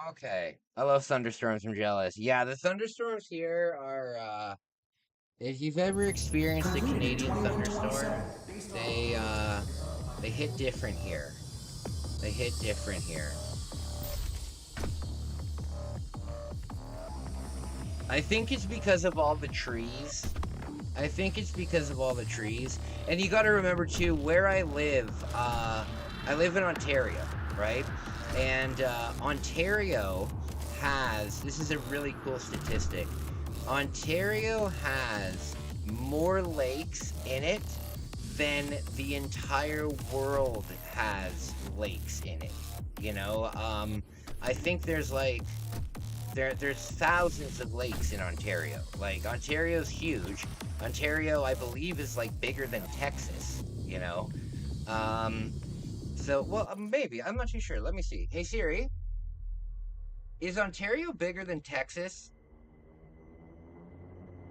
[SPEAKER 1] Okay. I love thunderstorms. I'm jealous. Yeah, the thunderstorms here are, if you've ever experienced a
[SPEAKER 2] Completed
[SPEAKER 1] Canadian
[SPEAKER 2] 2427.
[SPEAKER 1] thunderstorm, they hit different here. They hit different here. I think it's because of all the trees. I think it's because of all the trees. And you got to remember too, where I live in Ontario, right? And Ontario has, this is a really cool statistic. Ontario has more lakes in it than the entire world has lakes in it. You know, I think there's like there's thousands of lakes in Ontario. Like Ontario's huge. Ontario, I believe, is like bigger than Texas. You know, um, so well maybe I'm not too sure. Let me see. Hey Siri, is Ontario bigger than Texas?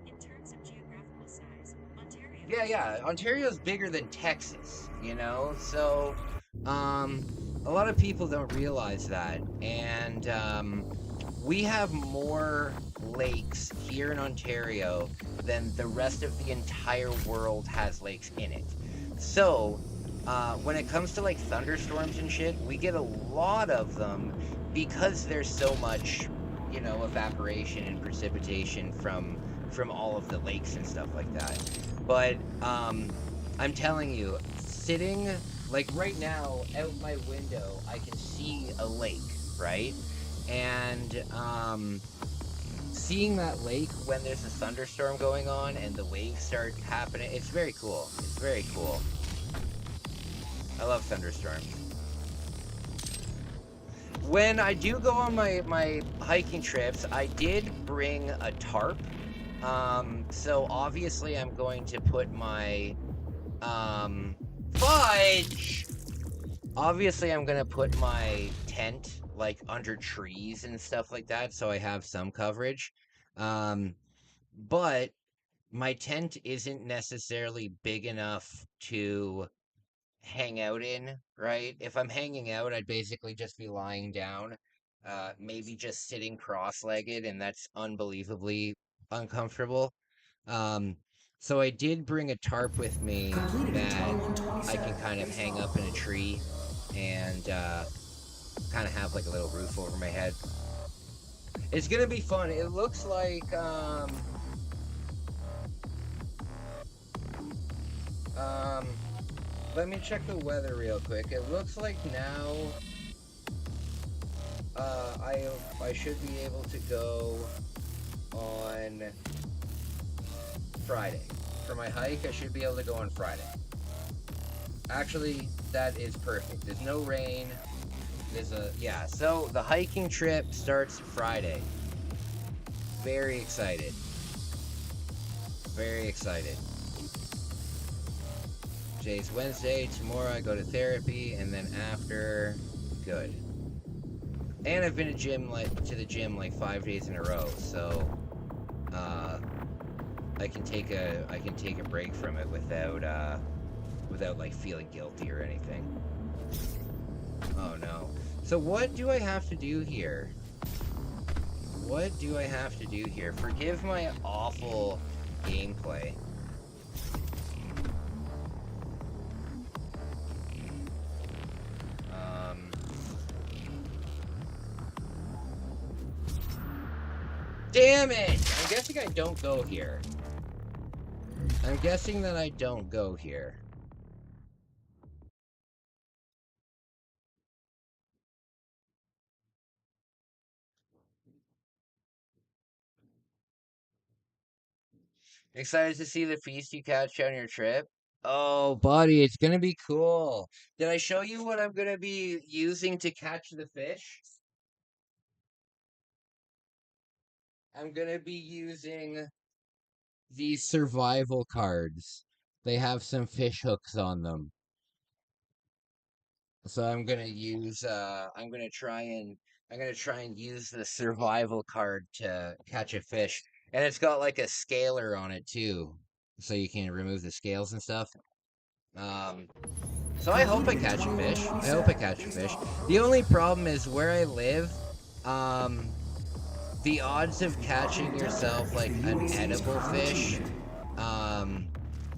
[SPEAKER 12] In terms of geographical size, Ontario.
[SPEAKER 1] Yeah. Ontario's bigger than Texas. You know, so a lot of people don't realize that, and we have more lakes here in Ontario than the rest of the entire world has lakes in it. So, when it comes to like thunderstorms and shit, we get a lot of them because there's so much, you know, evaporation and precipitation from all of the lakes and stuff like that. But I'm telling you, sitting like right now out my window, I can see a lake, right? And seeing that lake when there's a thunderstorm going on and the waves start happening, it's very cool. It's very cool. I love thunderstorms. When I do go on my hiking trips, I did bring a tarp. So obviously I'm going to put my fudge. Obviously I'm gonna put my tent like under trees and stuff like that, so I have some coverage. Um, but my tent isn't necessarily big enough to hang out in, right? If I'm hanging out, I'd basically just be lying down, maybe just sitting cross-legged, and that's unbelievably uncomfortable. Um, so I did bring a tarp with me
[SPEAKER 2] Completed in
[SPEAKER 1] that I can
[SPEAKER 2] 2127.
[SPEAKER 1] kind of
[SPEAKER 2] Based
[SPEAKER 1] hang
[SPEAKER 2] off
[SPEAKER 1] up in a tree and kind of have like a little roof over my head. It's gonna be fun. It looks like um let me check the weather real quick. It looks like now I should be able to go on Friday. For my hike, I should be able to go on Friday. Actually, that is perfect. There's no rain. Yeah, so the hiking trip starts Friday. Very excited. Very excited. Today's Wednesday. Tomorrow I go to therapy, and then after, good. And I've been to the gym like 5 days in a row, so I can take a break from it without like feeling guilty or anything. Oh no. So what do I have to do here? What do I have to do here? Forgive my awful gameplay. Damn it! I'm guessing I don't go here. I'm guessing that I don't go here. Excited to see the feast you catch on your trip? Oh, buddy, it's gonna be cool. Did I show you what I'm gonna be using to catch the fish? I'm gonna be using these survival cards. They have some fish hooks on them. So I'm gonna try and use the survival card to catch a fish. And it's got like a scaler on it too. So you can remove the scales and stuff. Um so I hope I
[SPEAKER 2] Completed in
[SPEAKER 1] catch a fish. I hope I
[SPEAKER 2] 2127.
[SPEAKER 1] catch a
[SPEAKER 2] Based
[SPEAKER 1] fish.
[SPEAKER 2] off
[SPEAKER 1] The
[SPEAKER 2] purpose.
[SPEAKER 1] only problem is where I live, the odds of catching yourself like an edible fish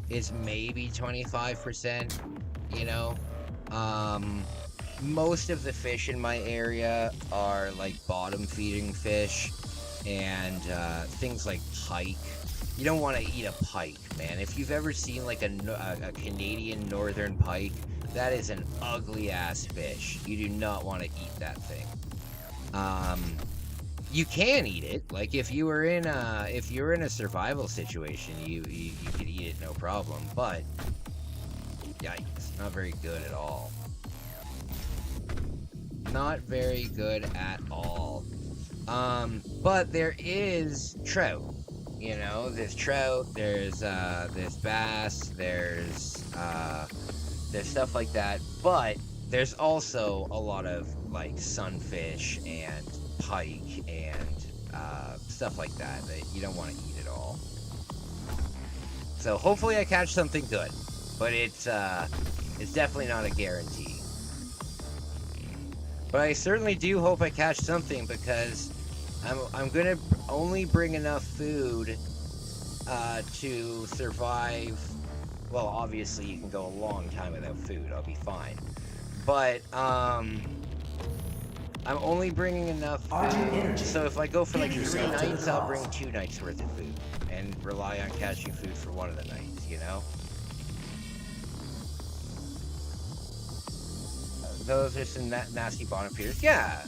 [SPEAKER 1] is maybe 25%, you know. Most of the fish in my area are like bottom feeding fish and things like pike. You don't want to eat a pike, man. If you've ever seen like a Canadian northern pike, that is an ugly ass fish. You do not want to eat that thing. You can eat it. Like if you were in a survival situation, you could eat it no problem. But yikes, not very good at all. Not very good at all. But there is trout. You know, there's trout, there's bass, there's stuff like that, but there's also a lot of like sunfish and pike and stuff like that you don't want to eat at all. So hopefully I catch something good, but it's definitely not a guarantee. But I certainly do hope I catch something, because I'm gonna only bring enough food to survive. Well, obviously you can go a long time without food. I'll be fine. But I'm only bringing enough food. So if I go for like 3 nights, I'll bring 2 nights worth of food and rely on catching food for one of the nights, you know? Those are some nasty bottom feeders. Yeah.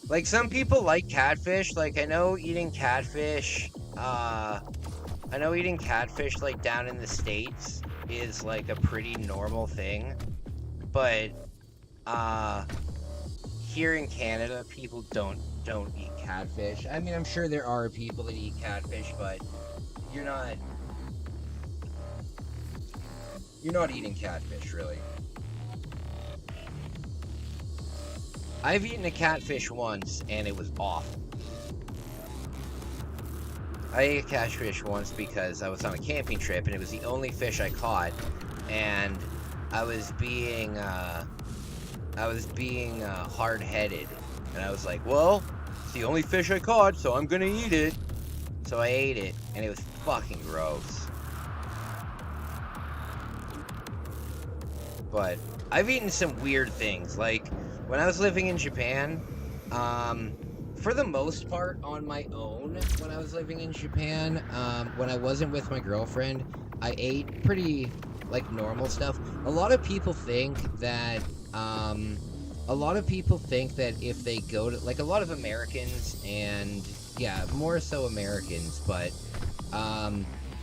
[SPEAKER 1] Like, some people like catfish. Like, I know eating catfish, like, down in the States is, like, a pretty normal thing. But, here in Canada, people don't eat catfish. I mean, I'm sure there are people that eat catfish, but you're not eating catfish, really. I've eaten a catfish once, and it was awful. I ate a catfish once because I was on a camping trip, and it was the only fish I caught, and I was being hard-headed, and I was like, well, it's the only fish I caught, so I'm gonna eat it. So I ate it, and it was fucking gross. But I've eaten some weird things, like when I was living in Japan, for the most part on my own, when I was living in Japan, when I wasn't with my girlfriend, I ate pretty, like, normal stuff. A lot of people think that if they go to, like, a lot of Americans, and, yeah, more so Americans, but,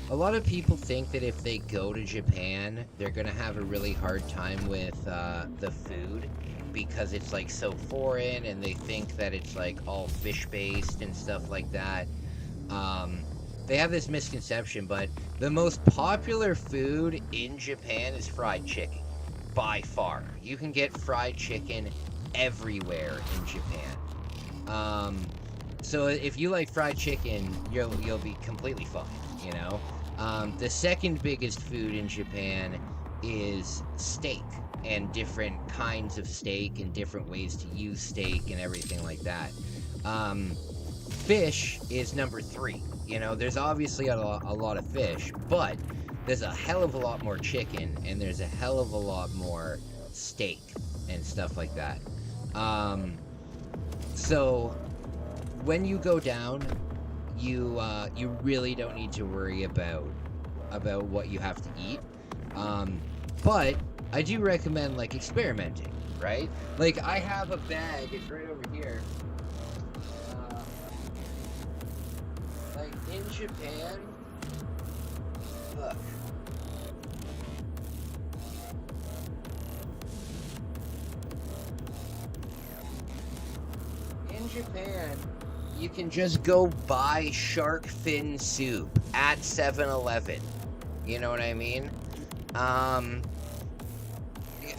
[SPEAKER 1] a lot of people think that if they go to Japan, they're gonna have a really hard time with, the food, because it's like so foreign, and they think that it's like all fish-based and stuff like that. They have this misconception, but the most popular food in Japan is fried chicken, by far. You can get fried chicken everywhere in Japan. So if you like fried chicken, you'll be completely fine, you know? The second biggest food in Japan is steak, and different kinds of steak, and different ways to use steak, and everything like that. Fish is number 3. You know, there's obviously a lot of fish, but there's a hell of a lot more chicken, and there's a hell of a lot more steak and stuff like that. So when you go down, you really don't need to worry about what you have to eat. But I do recommend, like, experimenting, right? Like, I have a bag, it's right over here. Like, in Japan, look. In Japan, you can just go buy shark fin soup at 7-Eleven. You know what I mean?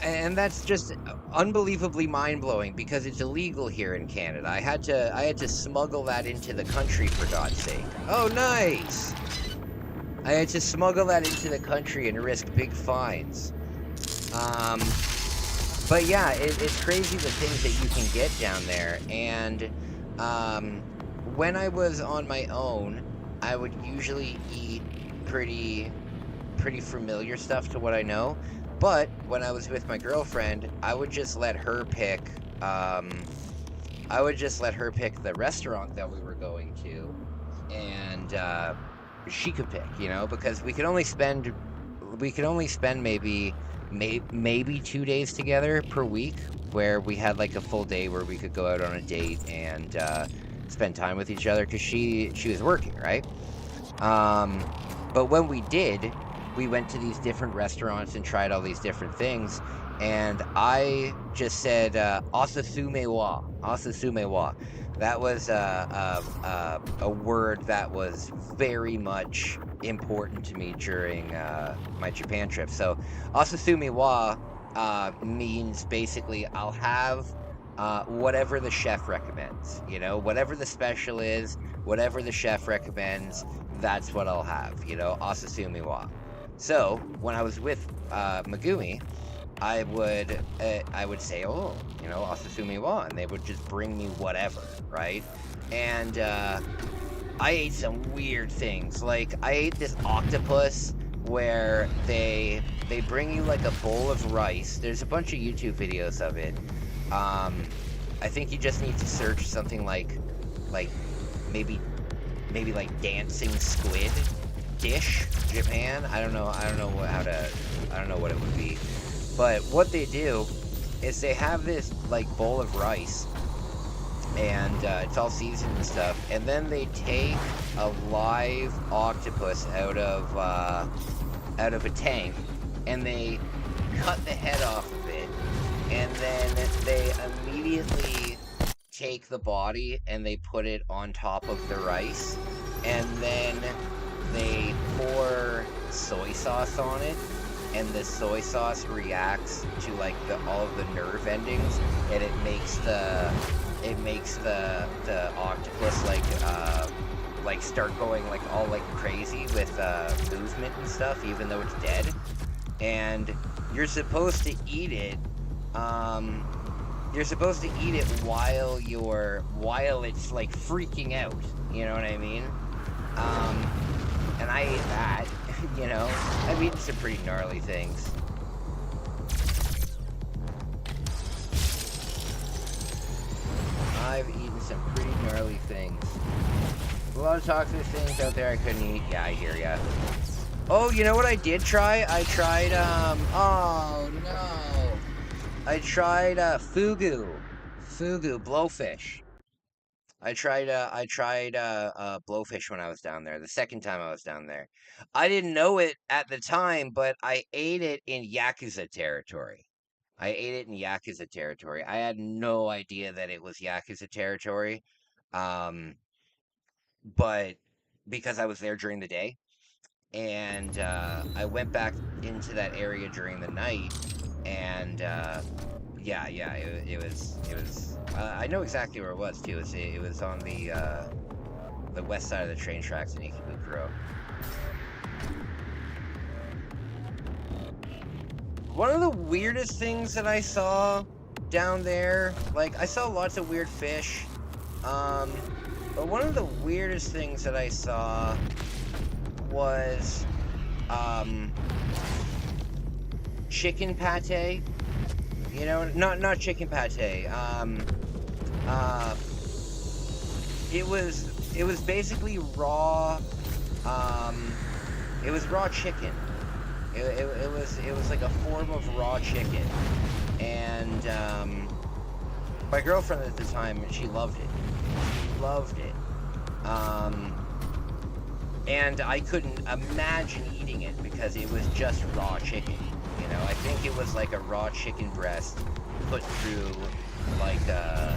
[SPEAKER 1] And that's just unbelievably mind-blowing, because it's illegal here in Canada. I had to smuggle that into the country, for God's sake. Oh, nice! I had to smuggle that into the country and risk big fines. But yeah, it's crazy the things that you can get down there. And when I was on my own, I would usually eat pretty familiar stuff to what I know. But when I was with my girlfriend, I would just let her pick. I would just let her pick the restaurant that we were going to, and she could pick, because we could only spend maybe 2 days together per week, where we had like a full day where we could go out on a date and spend time with each other, because she was working, right? But when we did, we went to these different restaurants and tried all these different things. And I just said, "Osasume wa." Osasume wa. That was a word that was very much important to me during my Japan trip. So, "Osasume wa" means basically I'll have whatever the chef recommends. Whatever the special is, whatever the chef recommends, that's what I'll have. "Osasume wa." So when I was with Megumi, I would say, "Oh, "Osasume wa," and they would just bring me whatever, right? And I ate some weird things. Like, I ate this octopus where they bring you like a bowl of rice. There's a bunch of YouTube videos of it. I think you just need to search something like maybe like dancing squid dish Japan. I don't know what it would be. But what they do is they have this like bowl of rice, and it's all seasoned and stuff, and then they take a live octopus out of a tank, and they cut the head off of it, and then they immediately take the body and they put it on top of the rice, and then they pour soy sauce on it, and the soy sauce reacts to like all of the nerve endings, and it makes the octopus like start going like all like crazy with movement and stuff, even though it's dead. And you're supposed to eat it. You're supposed to eat it while it's like freaking out. You know what I mean? And I ate that. I've eaten some pretty gnarly things. I've eaten some pretty gnarly things. A lot of toxic things out there I couldn't eat. Yeah, I hear ya. Oh, you know what I did try? I tried, oh no. I tried, fugu. Fugu, blowfish. I tried blowfish when I was down there, the second time I was down there. I didn't know it at the time, but I ate it in Yakuza territory. I had no idea that it was Yakuza territory, but because I was there during the day, and I went back into that area during the night, and yeah, it was. I know exactly where it was too. It was on the west side of the train tracks in Ikebukuro. One of the weirdest things that I saw down there, like I saw lots of weird fish, but one of the weirdest things that I saw was chicken pate. Not chicken pate. It was basically raw. It was raw chicken. It was like a form of raw chicken, and my girlfriend at the time, she loved it. And I couldn't imagine eating it because it was just raw chicken. I think it was like a raw chicken breast put through like a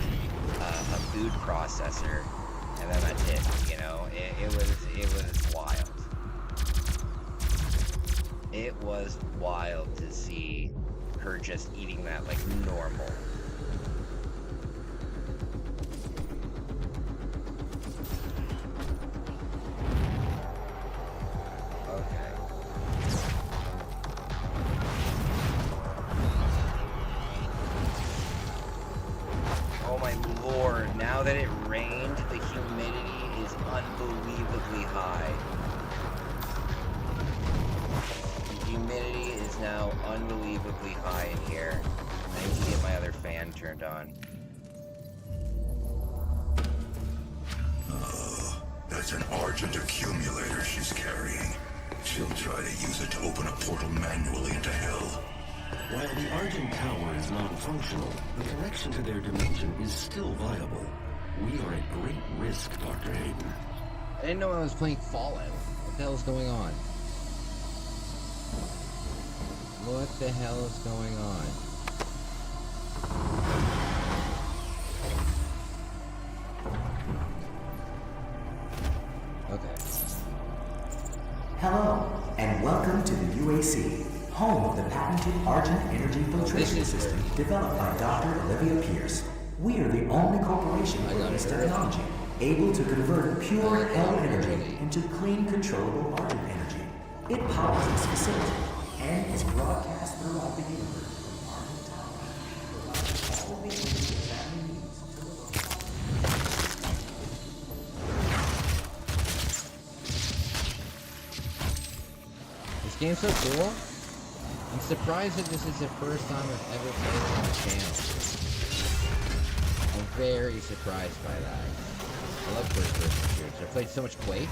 [SPEAKER 1] food processor, and then that's it. It was wild. It was wild to see her just eating that like normal. now that it rained, the humidity is unbelievably high. The humidity is now unbelievably high in here. I need to get my other fan turned on.
[SPEAKER 3] That's an Argent accumulator she's carrying. She'll try to use it to open a portal manually into hell.
[SPEAKER 4] While the Argent Tower is non-functional, the connection to their dimension is still viable. We are at great risk, Dr. Hayden.
[SPEAKER 1] I didn't know I was playing Fallout. What the hell is going on? What the hell is going on? Okay.
[SPEAKER 2] Hello, and welcome to the UAC, home of the patented Argent Energy Filtration System developed by Dr. Olivia Pierce. We are the only corporation with this technology, able to convert pure hell energy into clean, controllable Argent energy. It powers this facility and is broadcast throughout the universe from Argent Tower, providing all the energy your family needs to live.
[SPEAKER 1] This game's so cool. I'm surprised that this is the first time I've ever played it on the channel. I'm very surprised by that. I love first-person shooters. I've played so much Quake.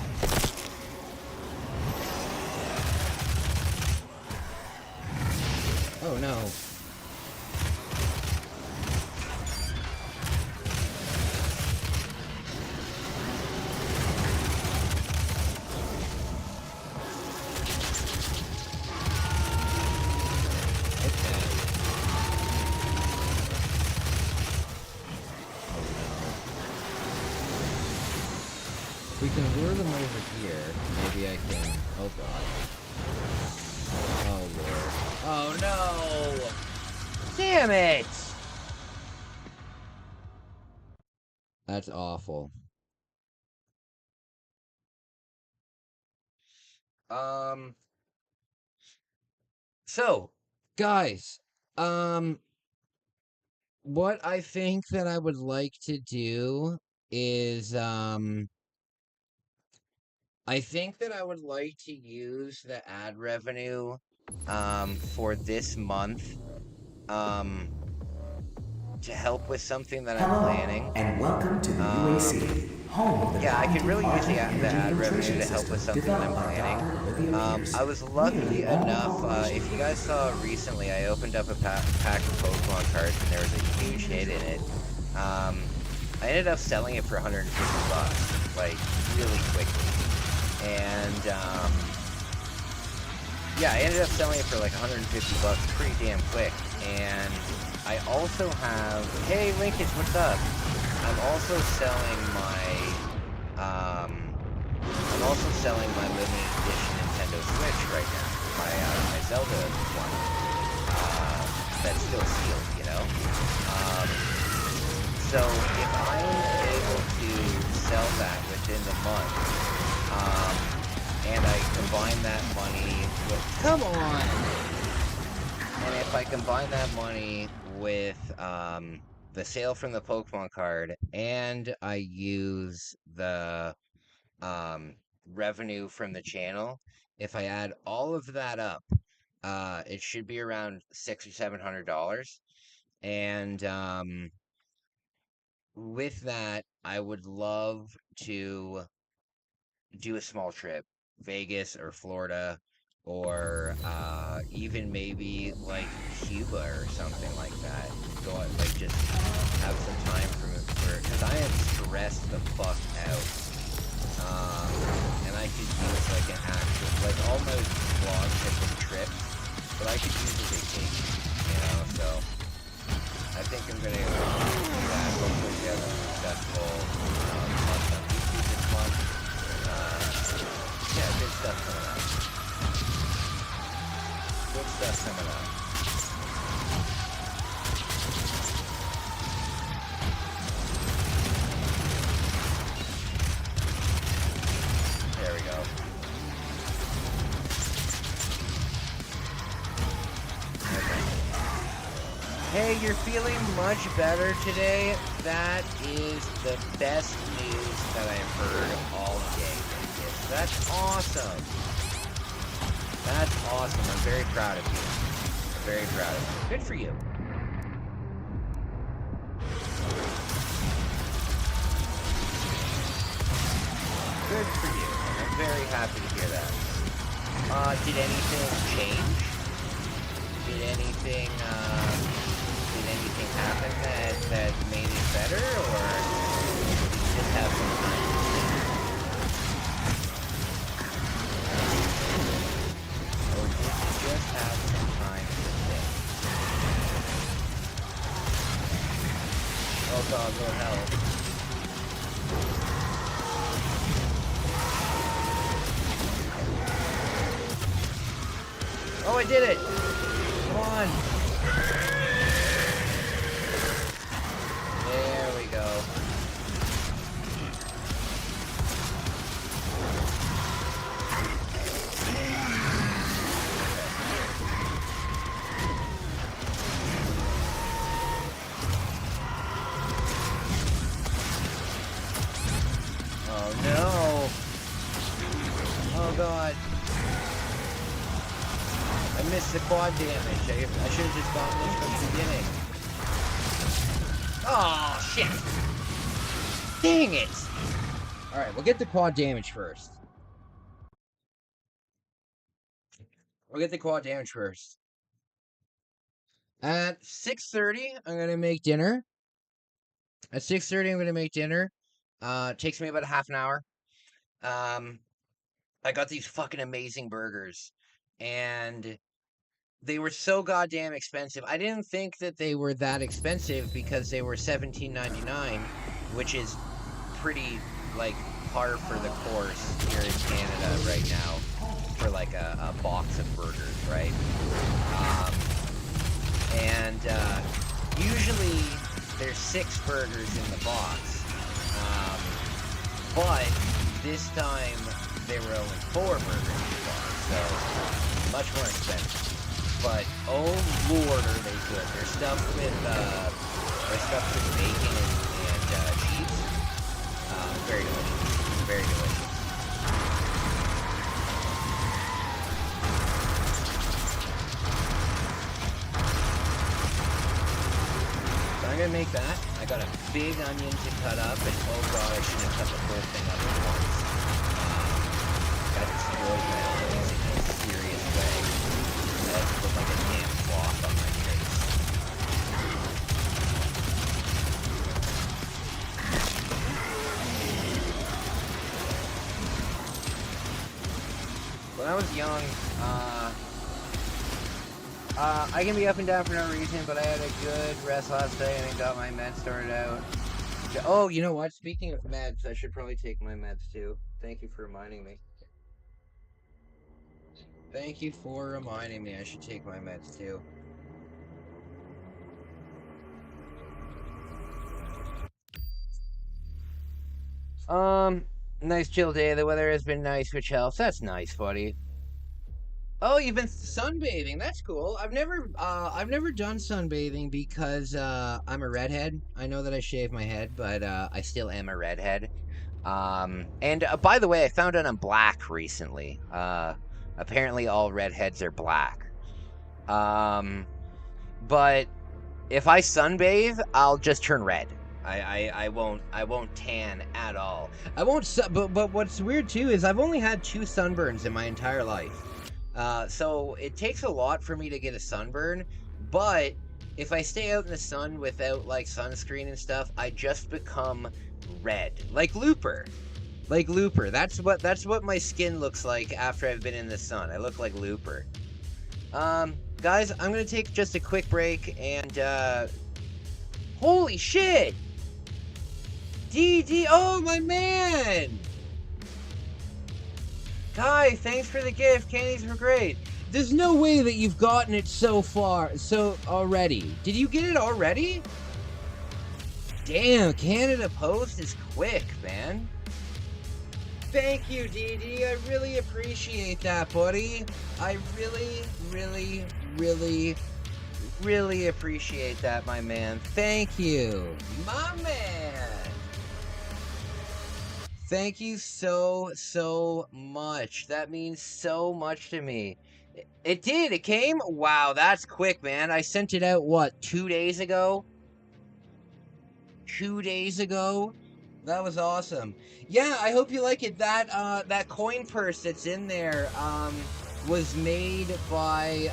[SPEAKER 1] Oh no. We can lure them over here. Maybe I can. Oh god. Oh lord. Oh no! Damn it! That's awful. So, guys, what I think that I would like to do is, I think that I would like to use the ad revenue, for this month, to help with something that I'm planning.
[SPEAKER 2] And welcome to the UAC, home of the
[SPEAKER 1] Yeah, I could really use the ad revenue
[SPEAKER 2] filtration
[SPEAKER 1] to help with something that I'm
[SPEAKER 2] developed by
[SPEAKER 1] planning.
[SPEAKER 2] Dr. Olivia Pierce.
[SPEAKER 1] I was lucky enough, if you guys saw recently, I opened up a pack of Pokemon cards and there was a huge hit in it. I ended up selling it for $150, like, really quickly. And, yeah, I ended up selling it for like $150 pretty damn quick. And I also have, hey Linkage, what's up? I'm also selling my, limited edition Nintendo Switch right now. My Zelda one. That's still sealed, you know? So if I'm able to sell that within the month, and I combine that money with, come on! And if I combine that money with, the sale from the Pokemon card, and I use the, revenue from the channel, if I add all of that up, it should be around $600 or $700. And, with that, I would love to do a small trip, Vegas or Florida, or even maybe like Cuba or something like that. Go out, like just have some time for because I am stressed the fuck out. And I could use like an actual, like all my vlogs have been trips, but I could use a vacation, you know. So I think I'm gonna do that. Hopefully we have a successful month on YouTube this month. Yeah, good stuff coming up. Good stuff coming up. There we go. Okay. Hey, you're feeling much better today? that is the best news that I've heard all day. That's awesome. That's awesome. I'm very proud of you. I'm very proud of you. Good for you. Good for you. I'm very happy to hear that. Did anything change? Did anything happen that made it better, or did you just have some time to think? Or did you just have some time to think? Oh God, Lord help. Oh, I did it! Come on! There we go. Oh no! Oh God! I missed the quad damage. I should have just gotten this from the beginning. Oh, shit! Dang it! Alright, we'll get the quad damage first. At 6:30, I'm gonna make dinner. At 6:30, I'm gonna make dinner. It takes me about a half an hour. I got these fucking amazing burgers. And they were so goddamn expensive. I didn't think that they were that expensive because they were $17.99, which is pretty, like, par for the course here in Canada right now for, like, a box of burgers, right? Usually there's 6 burgers in the box, but this time there were only 4 burgers in the box, so much more expensive. But oh lord, are they good? They're stuffed with bacon and cheese. Very delicious. Very delicious. So I'm gonna make that. I got a big onion to cut up, and oh god, I should have cut the whole thing up at once. That destroyed my eyes in a serious way. That looked like a damn cloth on my face. When I was young, I can be up and down for no reason, but I had a good rest last day and I got my meds sorted out. Oh, you know what? Speaking of meds, I should probably take my meds too. Thank you for reminding me. Thank you for reminding me I should take my meds too. Nice chill day. The weather has been nice, which helps. That's nice, buddy. Oh, you've been sunbathing. That's cool. I've never done sunbathing because I'm a redhead. I know that I shave my head, but I still am a redhead. And by the way, I found out I'm black recently. Apparently all redheads are black. But if I sunbathe, I'll just turn red. I won't tan at all. I won't. But what's weird too is I've only had 2 sunburns in my entire life. So it takes a lot for me to get a sunburn, but if I stay out in the sun without like sunscreen and stuff, I just become red, like Looper. That's what my skin looks like after I've been in the sun. I look like Looper. Guys, I'm gonna take just a quick break and holy shit! DD, oh my man! Guy, thanks for the gift. Candies were great. There's no way that you've gotten it so already. Did you get it already? Damn, Canada Post is quick, man. Thank you, DD. I really appreciate that, buddy. I really, really, really, really appreciate that, my man. Thank you, my man. Thank you so much. That means so much to me. It did. It came? Wow, that's quick, man. I sent it out, what, 2 days ago? 2 days ago? That was awesome. Yeah, I hope you like it. That coin purse that's in there, was made by,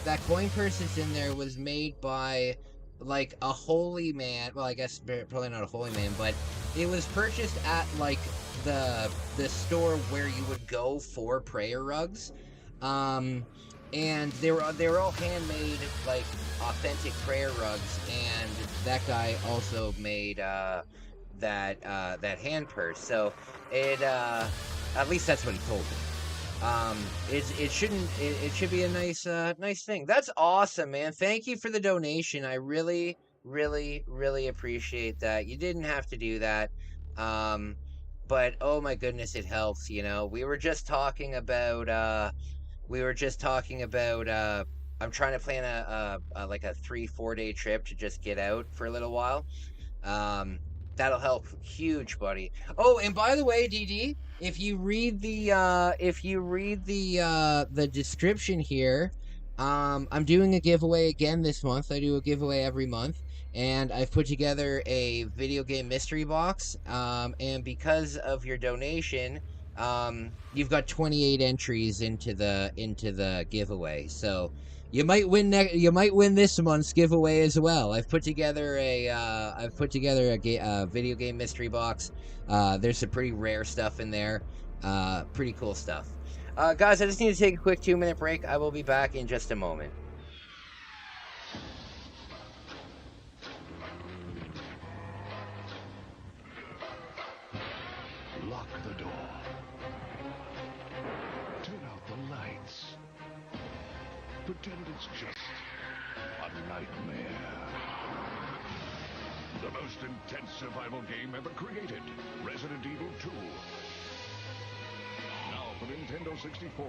[SPEAKER 1] that coin purse that's in there was made by, like, a holy man. Well, I guess probably not a holy man, but it was purchased at, like, the store where you would go for prayer rugs. And they were all handmade, like, authentic prayer rugs, and that guy also made that hand purse. So it at least that's what he told me. It should be a nice thing. That's awesome, man. Thank you for the donation. I really appreciate that. You didn't have to do that. But oh my goodness, it helps, you know. We were just talking about I'm trying to plan a like a 3-4 day trip to just get out for a little while. That'll help huge, buddy. Oh, and by the way, DD, if you read the description here, I'm doing a giveaway again this month. I do a giveaway every month, and I've put together a video game mystery box. And because of your donation, you've got 28 entries into the giveaway. So you might win this month's giveaway as well. I've put together a video game mystery box. There's some pretty rare stuff in there. Pretty cool stuff. Guys, I just need to take a quick 2-minute break. I will be back in just a moment.
[SPEAKER 6] Lock the door. Turn out the lights. Pretend it's just a nightmare. The most intense survival game ever created. Resident Evil 2. Now for Nintendo 64.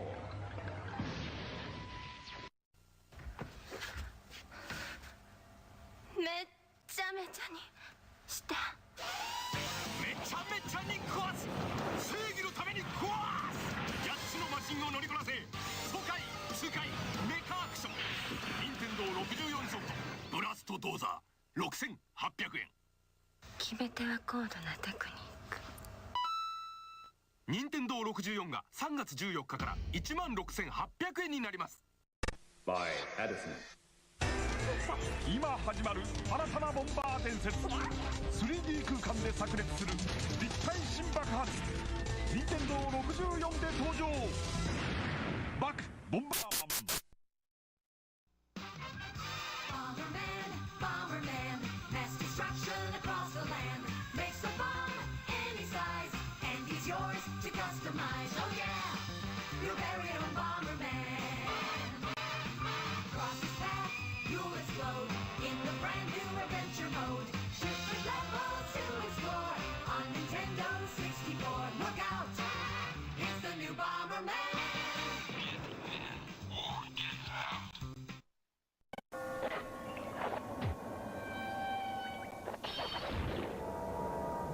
[SPEAKER 6] Nintendo 64が3月14日から16,800円になります。
[SPEAKER 7] By Addison。
[SPEAKER 6] 今始まる新たなボンバー伝説。 3D 空間で炸裂する立体新爆発。 Nintendo 64で登場。バックボンバーマン。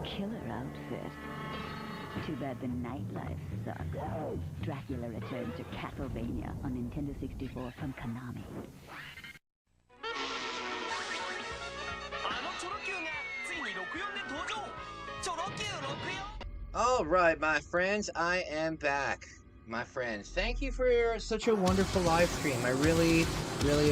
[SPEAKER 8] Killer outfit. Too bad the nightlife sucks. Dracula returns to Castlevania on Nintendo 64 from Konami.
[SPEAKER 1] All right, my friends, I am back. My friends, thank you for such a wonderful live stream. I really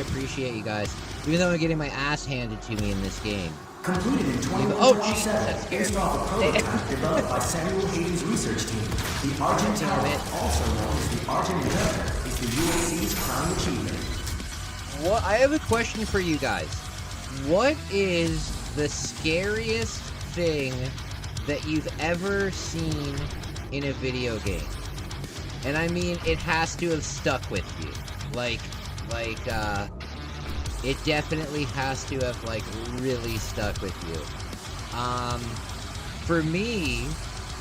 [SPEAKER 1] appreciate you guys, even though I'm getting my ass handed to me in this game.
[SPEAKER 2] Completed in 2017, based off a prototype developed by Samuel Hayden's research team. The Argent Tower, also known as the Argent Inventor, is the UAC's crown achievement.
[SPEAKER 1] What? I have a question for you guys. What is the scariest thing that you've ever seen in a video game? And I mean, it has to have stuck with you. It definitely has to have, like, really stuck with you. For me,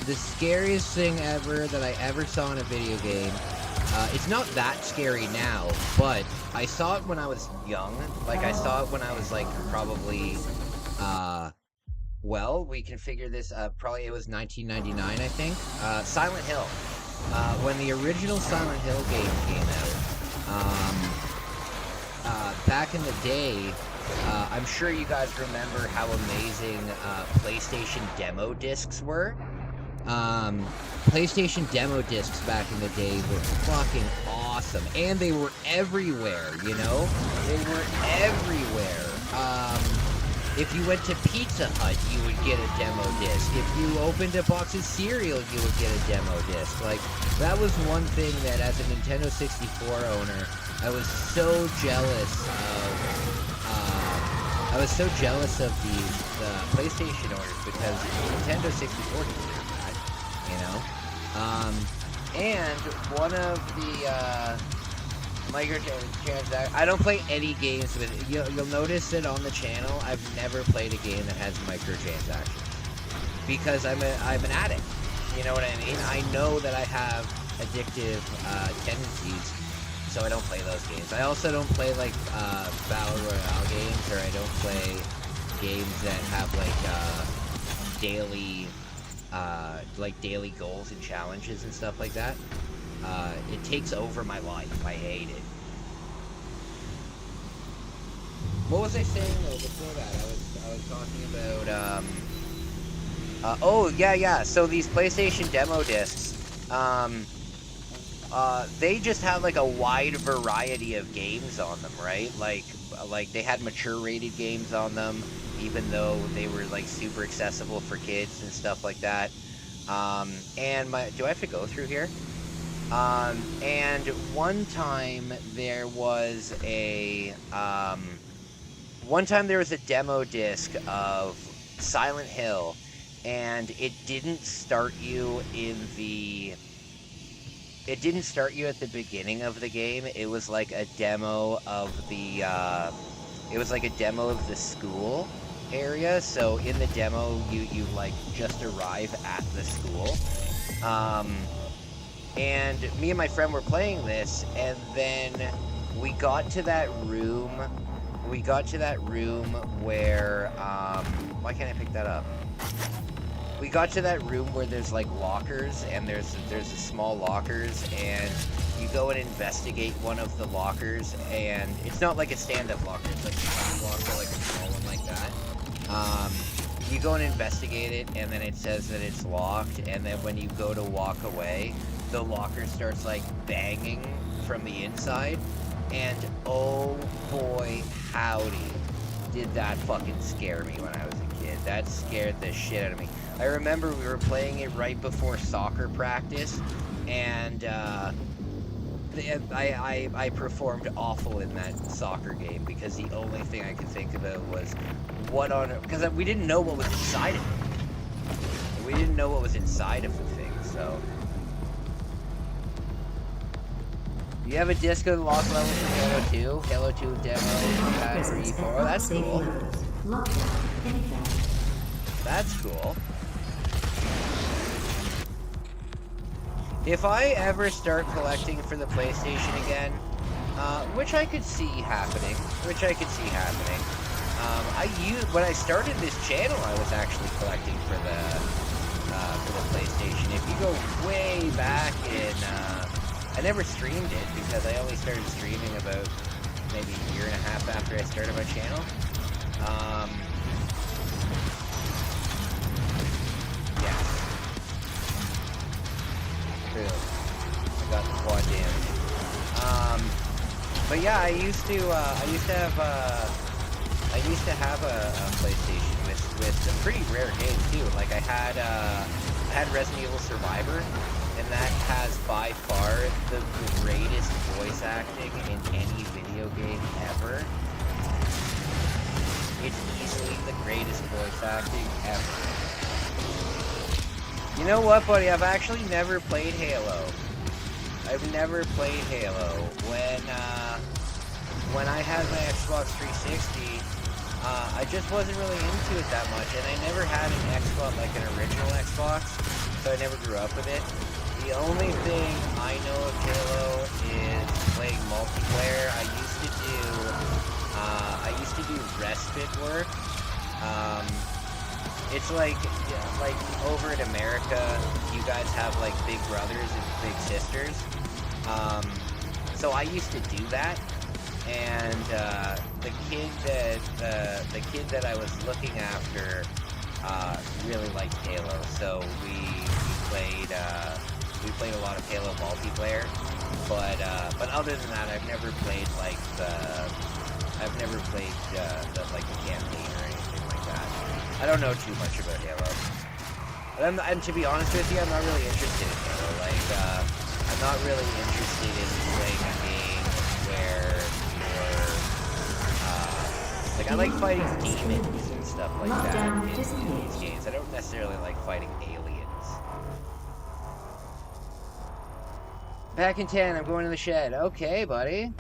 [SPEAKER 1] the scariest thing ever that I ever saw in a video game It's not that scary now, but I saw it when I was young. Like, I saw it when I was, like, probably, well, we can figure this up. Probably it was 1999, I think. Silent Hill. When the original Silent Hill game came out, back in the day, I'm sure you guys remember how amazing PlayStation demo discs were. PlayStation demo discs back in the day were fucking awesome, and they were everywhere, you know? They were everywhere. If you went to Pizza Hut, you would get a demo disc. If you opened a box of cereal, you would get a demo disc. Like, that was one thing that, as a Nintendo 64 owner, I was so jealous of the PlayStation owners, because Nintendo 64 didn't have that, you know? And one of the microtransactions, I don't play any games with it. You'll notice that on the channel, I've never played a game that has microtransactions, because I'm an addict. You know what I mean? I know that I have addictive tendencies, so I don't play those games. I also don't play, like, Battle Royale games, or I don't play games that have, like, daily goals and challenges and stuff like that. It takes over my life. I hate it. What was I saying, though, before that? I was talking about, oh, yeah, so these PlayStation demo discs, they just have, like, a wide variety of games on them, right? Like they had mature rated games on them, even though they were, like, super accessible for kids and stuff like that. And do I have to go through here? And one time there was a demo disc of Silent Hill, and it didn't start you at the beginning of the game. It was like a demo of the school area. So in the demo, you like just arrive at the school. And me and my friend were playing this, and then we got to that room where, why can't I pick that up? We got to that room where there's, like, lockers, and there's the small lockers, and you go and investigate one of the lockers, and it's not like a stand-up locker, it's like a tiny locker, like a small one like that. You go and investigate it, and then it says that it's locked, and then when you go to walk away, the locker starts, like, banging from the inside, and oh boy howdy, did that fucking scare me when I was a kid. That scared the shit out of me. I remember we were playing it right before soccer practice, and I performed awful in that soccer game, because the only thing I could think about was because we didn't know what was inside of it. We didn't know what was inside of the thing, so. You have a disc of the lost levels from Halo 2? Halo 2 demo, battery 4. Oh, that's cool. That's cool. If I ever start collecting for the PlayStation again, which I could see happening, when I started this channel, I was actually collecting for the PlayStation. If you go way back in, I never streamed it, because I only started streaming about maybe a year and a half after I started my channel. Yeah. True. I got the quad damage. But yeah, I used to have a PlayStation with some pretty rare games too. Like I had Resident Evil Survivor, and that has by far the greatest voice acting in any video game ever. It's easily the greatest voice acting ever. You know what, buddy? I've actually never played Halo. I've never played Halo. When I had my Xbox 360, I just wasn't really into it that much, and I never had an Xbox, like an original Xbox, so I never grew up with it. The only thing I know of Halo is playing multiplayer. I used to do respite work. It's like over in America, you guys have like big brothers and big sisters. So I used to do that, and the kid that I was looking after really liked Halo, so we played a lot of Halo multiplayer. But other than that, I've never played the campaign or anything like that. I don't know too much about Halo. And to be honest with you, I'm not really interested in Halo. I'm not really interested in playing a game where you're I like fighting demons and stuff like that in these games. I don't necessarily like fighting aliens. Back in 10, I'm going to the shed. Okay, buddy.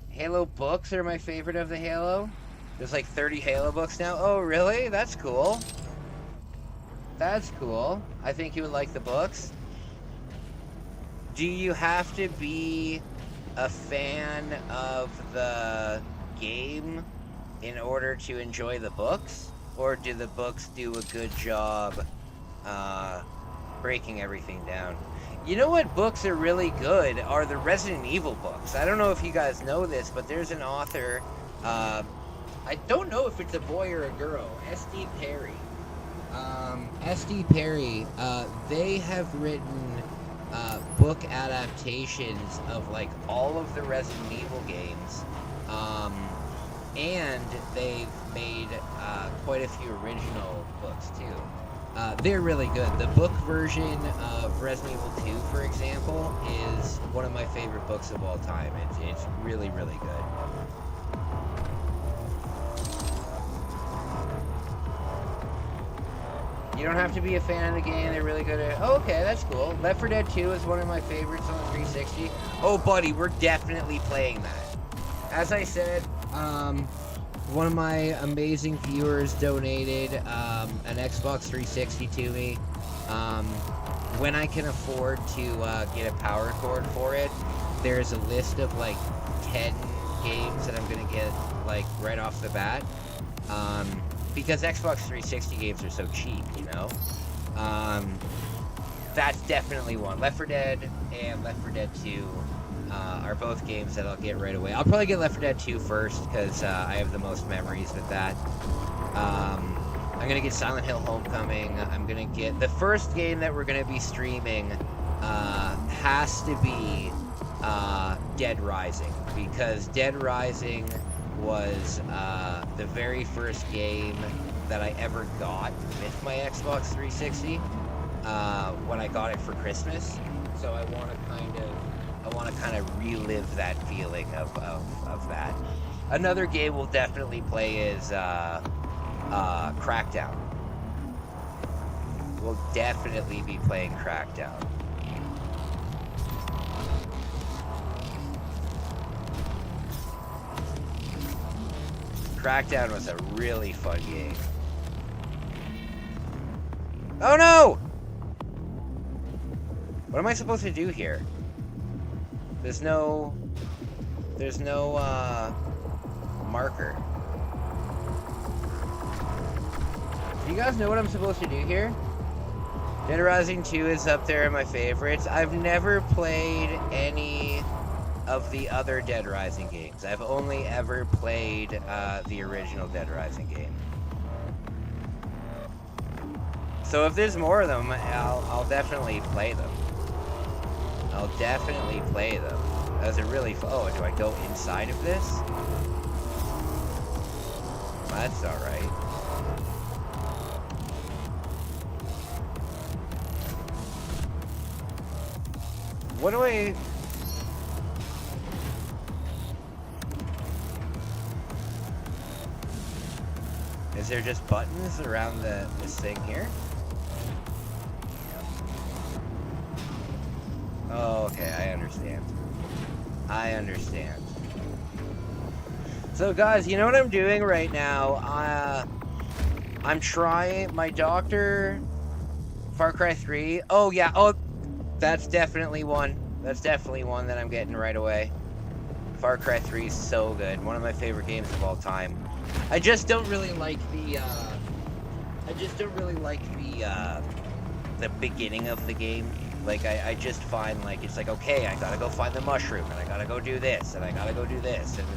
[SPEAKER 1] Halo books are my favorite of the Halo. There's like 30 Halo books now. Oh, really? That's cool. That's cool. I think you would like the books. Do you have to be a fan of the game in order to enjoy the books? Or do the books do a good job breaking everything down? You know what books are really good are the Resident Evil books. I don't know if you guys know this, but there's an author, I don't know if it's a boy or a girl, S.D. Perry. S.D. Perry, they have written book adaptations of like all of the Resident Evil games, and they've made quite a few original books too. They're really good. The book version of Resident Evil 2, for example, is one of my favorite books of all time. It's really, really good. You don't have to be a fan of the game. They're really good at... Oh, okay, that's cool. Left 4 Dead 2 is one of my favorites on 360. Oh, buddy, we're definitely playing that. As I said, one of my amazing viewers donated an Xbox 360 to me. When I can afford to get a power cord for it, there's a list of like 10 games that I'm going to get like right off the bat. Because Xbox 360 games are so cheap, you know? That's definitely one. Left 4 Dead and Left 4 Dead 2 are both games that I'll get right away. I'll probably get Left 4 Dead 2 first, because I have the most memories with that. I'm going to get Silent Hill Homecoming. I'm going to get... The first game that we're going to be streaming has to be Dead Rising, because Dead Rising was the very first game that I ever got with my Xbox 360 when I got it for Christmas. So I want to kind of relive that feeling of that. Another game we'll definitely play is Crackdown. We'll definitely be playing Crackdown. Crackdown was a really fun game. Oh no! What am I supposed to do here? There's no marker. Do you guys know what I'm supposed to do here? Dead Rising 2 is up there in my favorites. I've never played any of the other Dead Rising games. I've only ever played the original Dead Rising game. So if there's more of them, I'll definitely play them. I'll definitely play them. That was a really oh, do I go inside of this? That's alright. What do I... Is there just buttons around this thing here? Oh, okay, I understand. I understand. So guys, you know what I'm doing right now? I'm trying my Far Cry 3. Oh yeah, oh That's definitely one. That's definitely one that I'm getting right away. Far Cry 3 is so good. One of my favorite games of all time. I just don't really like the the beginning of the game. Like, I just find, like, it's like, okay, I gotta go find the mushroom, and I gotta go do this, and I gotta go do this, and,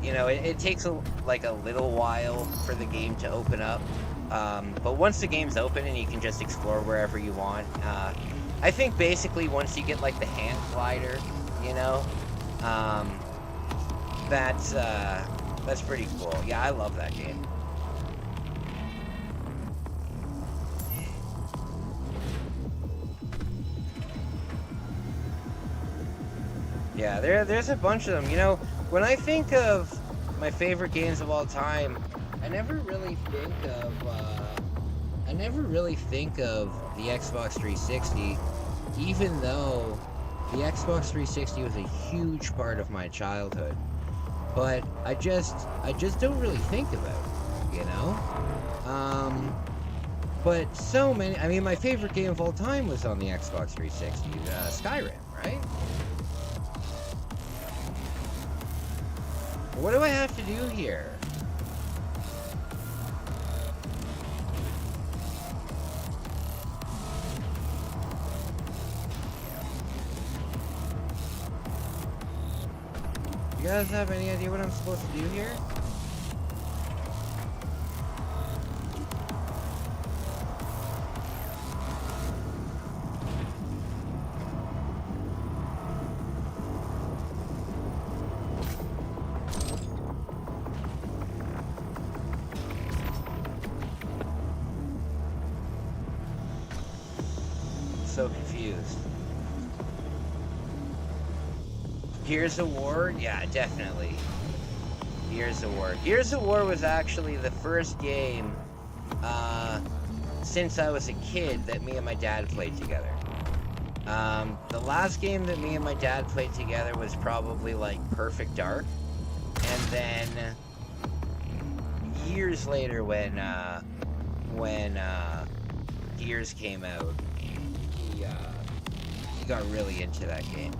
[SPEAKER 1] you know, it takes, like, a little while for the game to open up, but once the game's open and you can just explore wherever you want, I think basically once you get, like, the hand glider, you know, that's pretty cool. Yeah, I love that game. Yeah, there's a bunch of them. You know, when I think of my favorite games of all time, I never really think of the Xbox 360, even though the Xbox 360 was a huge part of my childhood. But I just don't really think about it, you know? But so many, I mean, my favorite game of all time was on the Xbox 360, Skyrim, right? What do I have to do here? You guys have any idea what I'm supposed to do here? So confused. Gears of War? Yeah, definitely. Gears of War. Gears of War was actually the first game since I was a kid that me and my dad played together. The last game that me and my dad played together was probably like Perfect Dark. And then years later when Gears came out, he got really into that game.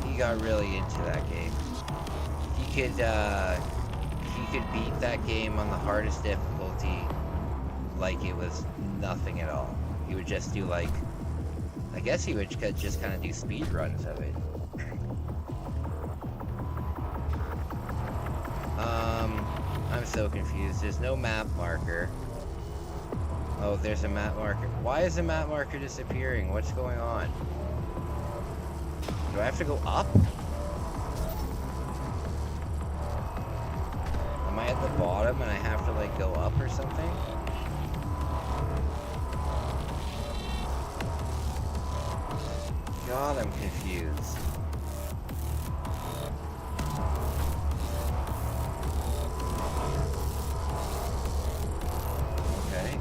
[SPEAKER 1] He got really into that game. He could beat that game on the hardest difficulty like it was nothing at all. He would just do like, I guess he would just kind of do speed runs of it. I'm so confused. There's no map marker. Oh, there's a map marker. Why is the map marker disappearing? What's going on? Do I have to go up? Am I at the bottom and I have to like go up or something? God, I'm confused. Okay.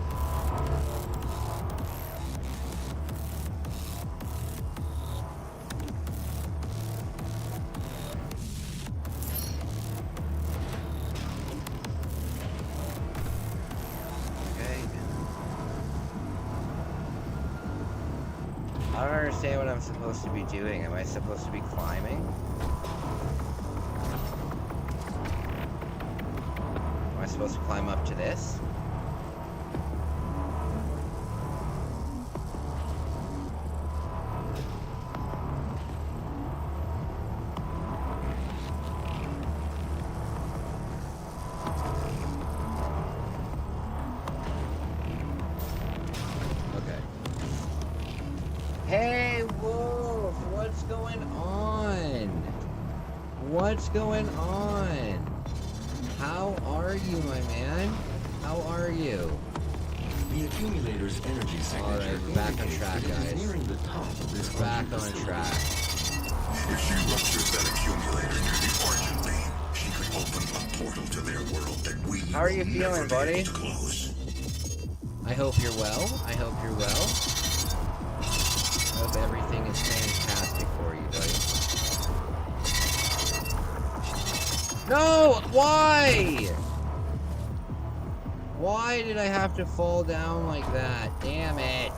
[SPEAKER 1] I don't understand what I'm supposed to be doing. Am I supposed to be climbing? Am I supposed to climb up to this? What's going on? How are you, my man? How are you?
[SPEAKER 4] The accumulator's energy signature.
[SPEAKER 1] Alright, back on track, guys.
[SPEAKER 4] Nearing the top of this
[SPEAKER 1] back on track.
[SPEAKER 3] If she ruptures that accumulator near the origin lane, she could open a portal to their world that we
[SPEAKER 1] How are you feeling, buddy?
[SPEAKER 3] close.
[SPEAKER 1] I hope you're well. I hope you're well. I hope everything is fantastic for you, buddy. No! Why? Why did I have to fall down like that? Damn it.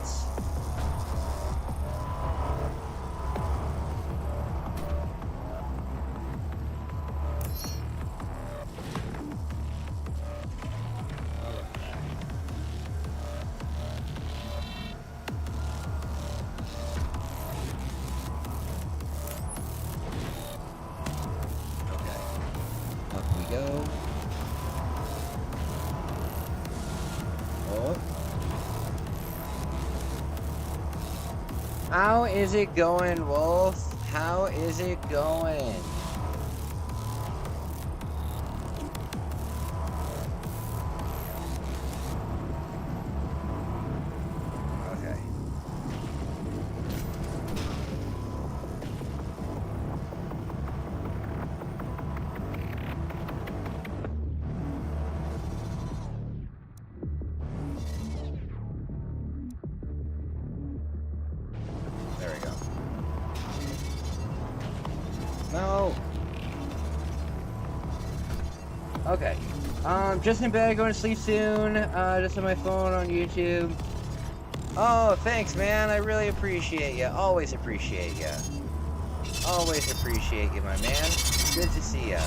[SPEAKER 1] How is it going, Wolf? How is it going? Okay. There we go. No. Okay. Just in bed, going to sleep soon. Just on my phone on YouTube. Oh, thanks, man. I really appreciate you. Always appreciate you. Always appreciate you, my man. Good to see you.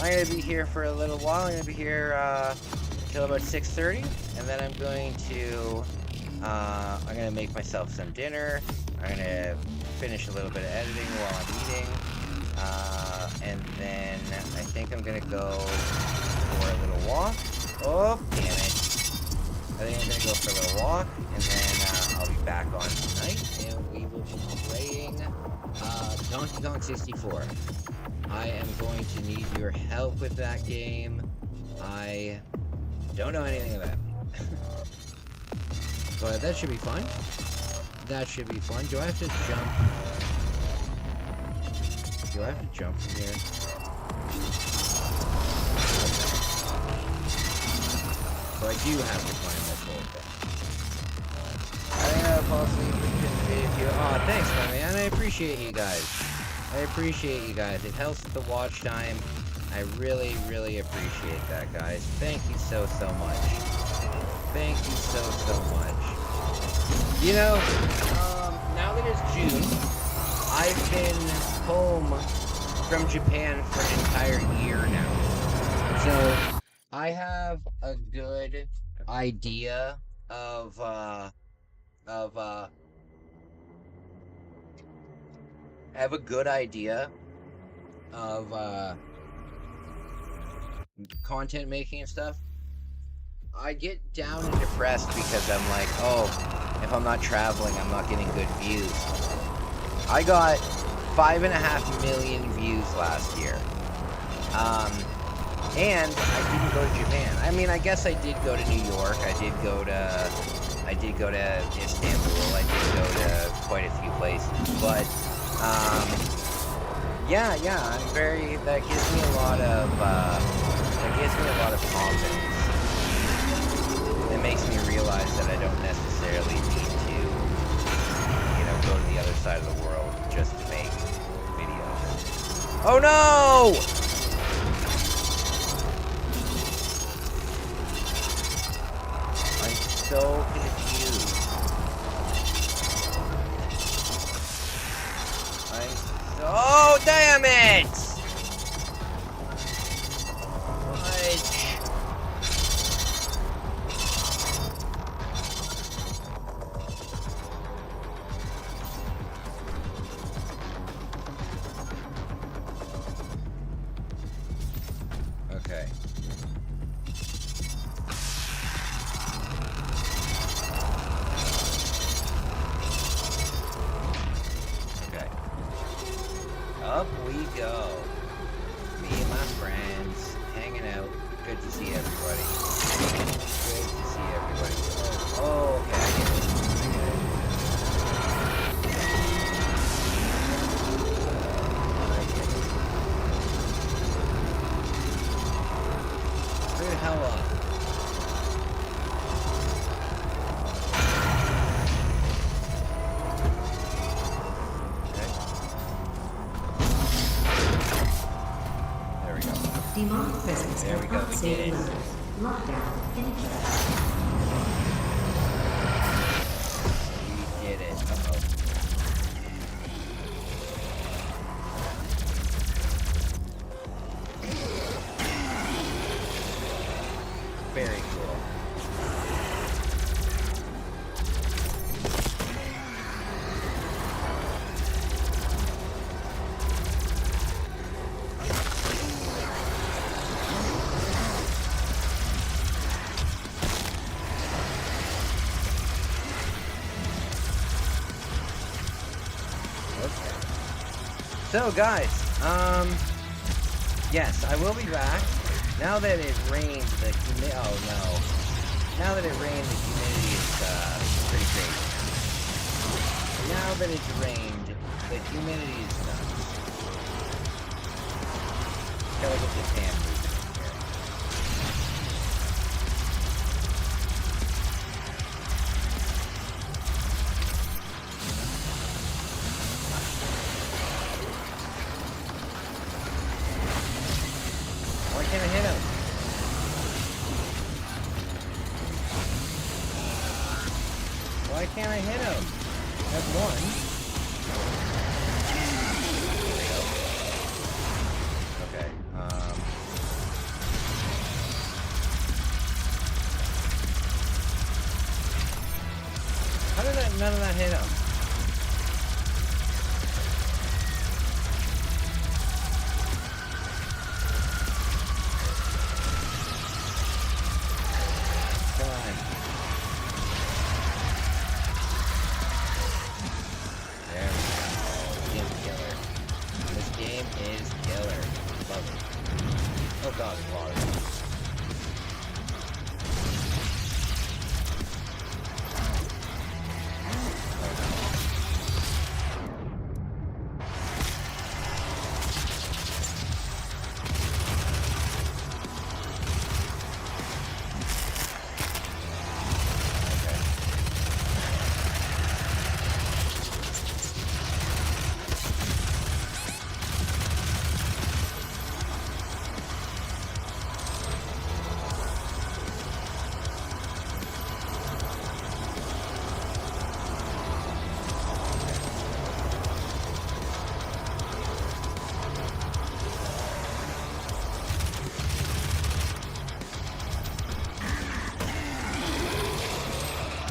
[SPEAKER 1] I'm gonna be here for a little while. I'm gonna be here till about 6:30, and then I'm going to make myself some dinner. I'm gonna finish a little bit of editing while I'm eating, and then I think I'm gonna go for a little walk. Oh, damn it! I think I'm gonna go for a little walk, and then I'll be back on tonight, and we will be playing Donkey Kong 64. I am going to need your help with that game. I don't know anything about it. But that should be fun. That should be fun. Do I have to jump? Do I have to jump from here? So I do have to climb this whole thing. I think I'll fall asleep if you. Oh, thanks, my man. I appreciate you guys. I appreciate you guys. It helps with the watch time. I really, really appreciate that, guys. Thank you so, so much. Thank you so, so much. You know, now that it's June, I've been home from Japan for an entire year now. So, I have a good idea of I have a good idea of content making and stuff. I get down and depressed because I'm like, oh, if I'm not traveling, I'm not getting good views. I got 5.5 million views last year. And I didn't go to Japan. I mean, I guess I did go to New York. I did go to Istanbul. I did go to quite a few places. But yeah, I'm very. That gives me a lot of confidence. It makes me realize that I don't necessarily need to, go to the other side of the world just to make videos. Oh no! I'm so confused. Oh, damn it! Okay. Okay. Up we go. Me and my friends hanging out. Good to see everybody. Good to see everybody. Oh, okay. I get it. Who the hell up?
[SPEAKER 13] Demonic presence.
[SPEAKER 1] There we go. We did it.
[SPEAKER 13] Lockdown initiated.
[SPEAKER 1] We did it. Uh-oh. Very cool. So guys, yes, I will be back. Now that it rained, the humidity, oh no. Now that it rained, the humidity is, pretty crazy. Now that it's rained, the humidity is nuts. Gotta get this hand moving here. Why can't I hit him? Why can't I hit him? That's one. Okay, how did none of that hit him?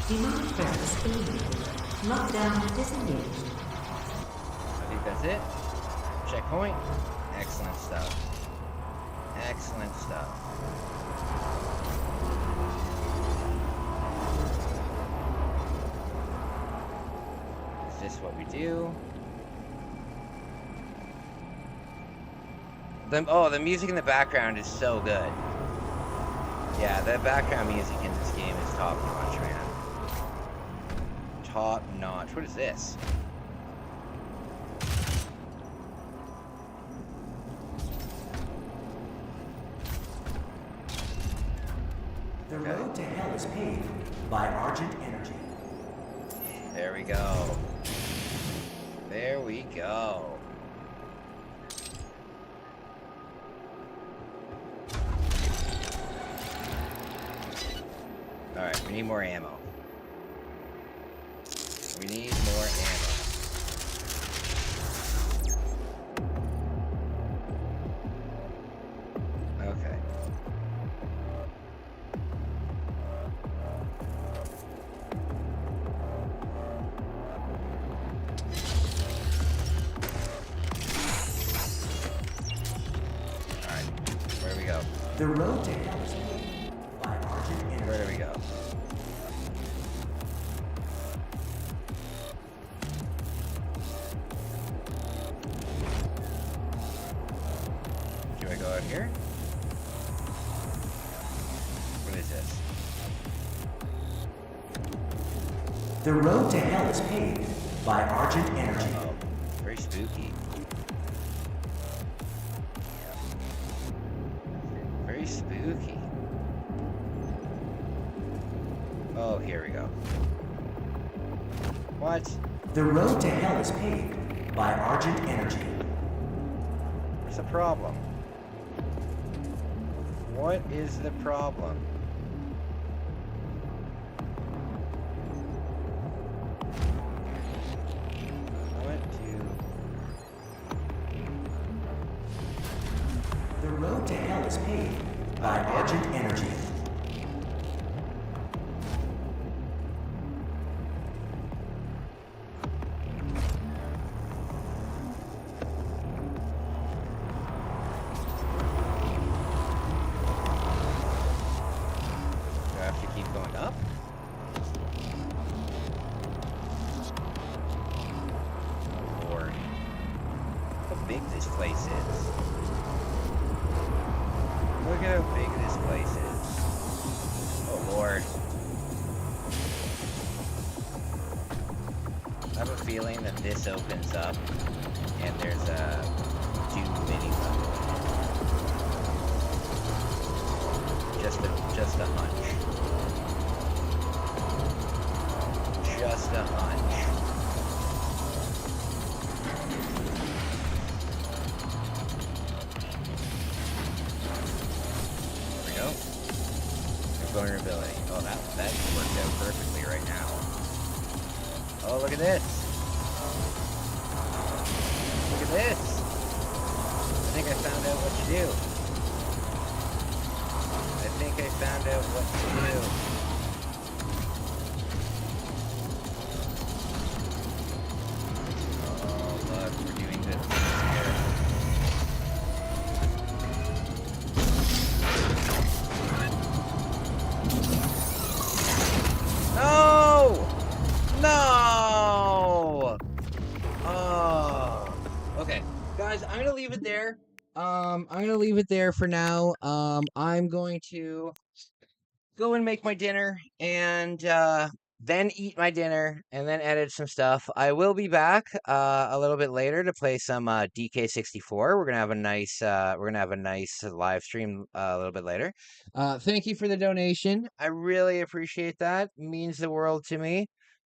[SPEAKER 13] Demonic presence eliminated. Lockdown disengaged.
[SPEAKER 1] I think that's it. Checkpoint. Excellent stuff. Excellent stuff. Is this what we do? The music in the background is so good. Yeah, the background music in this game is top notch, man. Top notch. What is this?
[SPEAKER 2] The road to hell is paved by Argent Energy.
[SPEAKER 1] There we go. There we go. Alright, we need more ammo. We need more ammo. Okay. Alright, where do we go?
[SPEAKER 2] The road to hell is paved by Argent Energy.
[SPEAKER 1] Where do we go? Do I go out here? What is this?
[SPEAKER 2] The road to hell is paved by Argent Energy.
[SPEAKER 1] Oh, very spooky. Very spooky. Oh, here we go. What?
[SPEAKER 2] The road to hell is paved by Argent Energy.
[SPEAKER 1] What's the problem? What is the problem? What
[SPEAKER 2] The road to hell is paved by Argent Energy.
[SPEAKER 1] do I have to keep going up? Oh, Lord. How big this place is. Look at how big this place is. Oh, Lord. I have a feeling that this opens up and there's a Doom mini level. Just a hunch. Just a hunch. There we go. Vulnerability. Oh, that worked out perfectly right now. Oh, look at this. Look at this. I think I found out what to do. I think I found out what to do. Oh, look, we're doing this here. No! No! Oh. Okay. Guys, I'm gonna leave it there. I'm gonna leave it there for now. I'm going to go and make my dinner and then eat my dinner and then edit some stuff. I will be back a little bit later to play some DK64. We're gonna have a nice live stream a little bit later. Thank you for the donation. I really appreciate that. It means the world to me.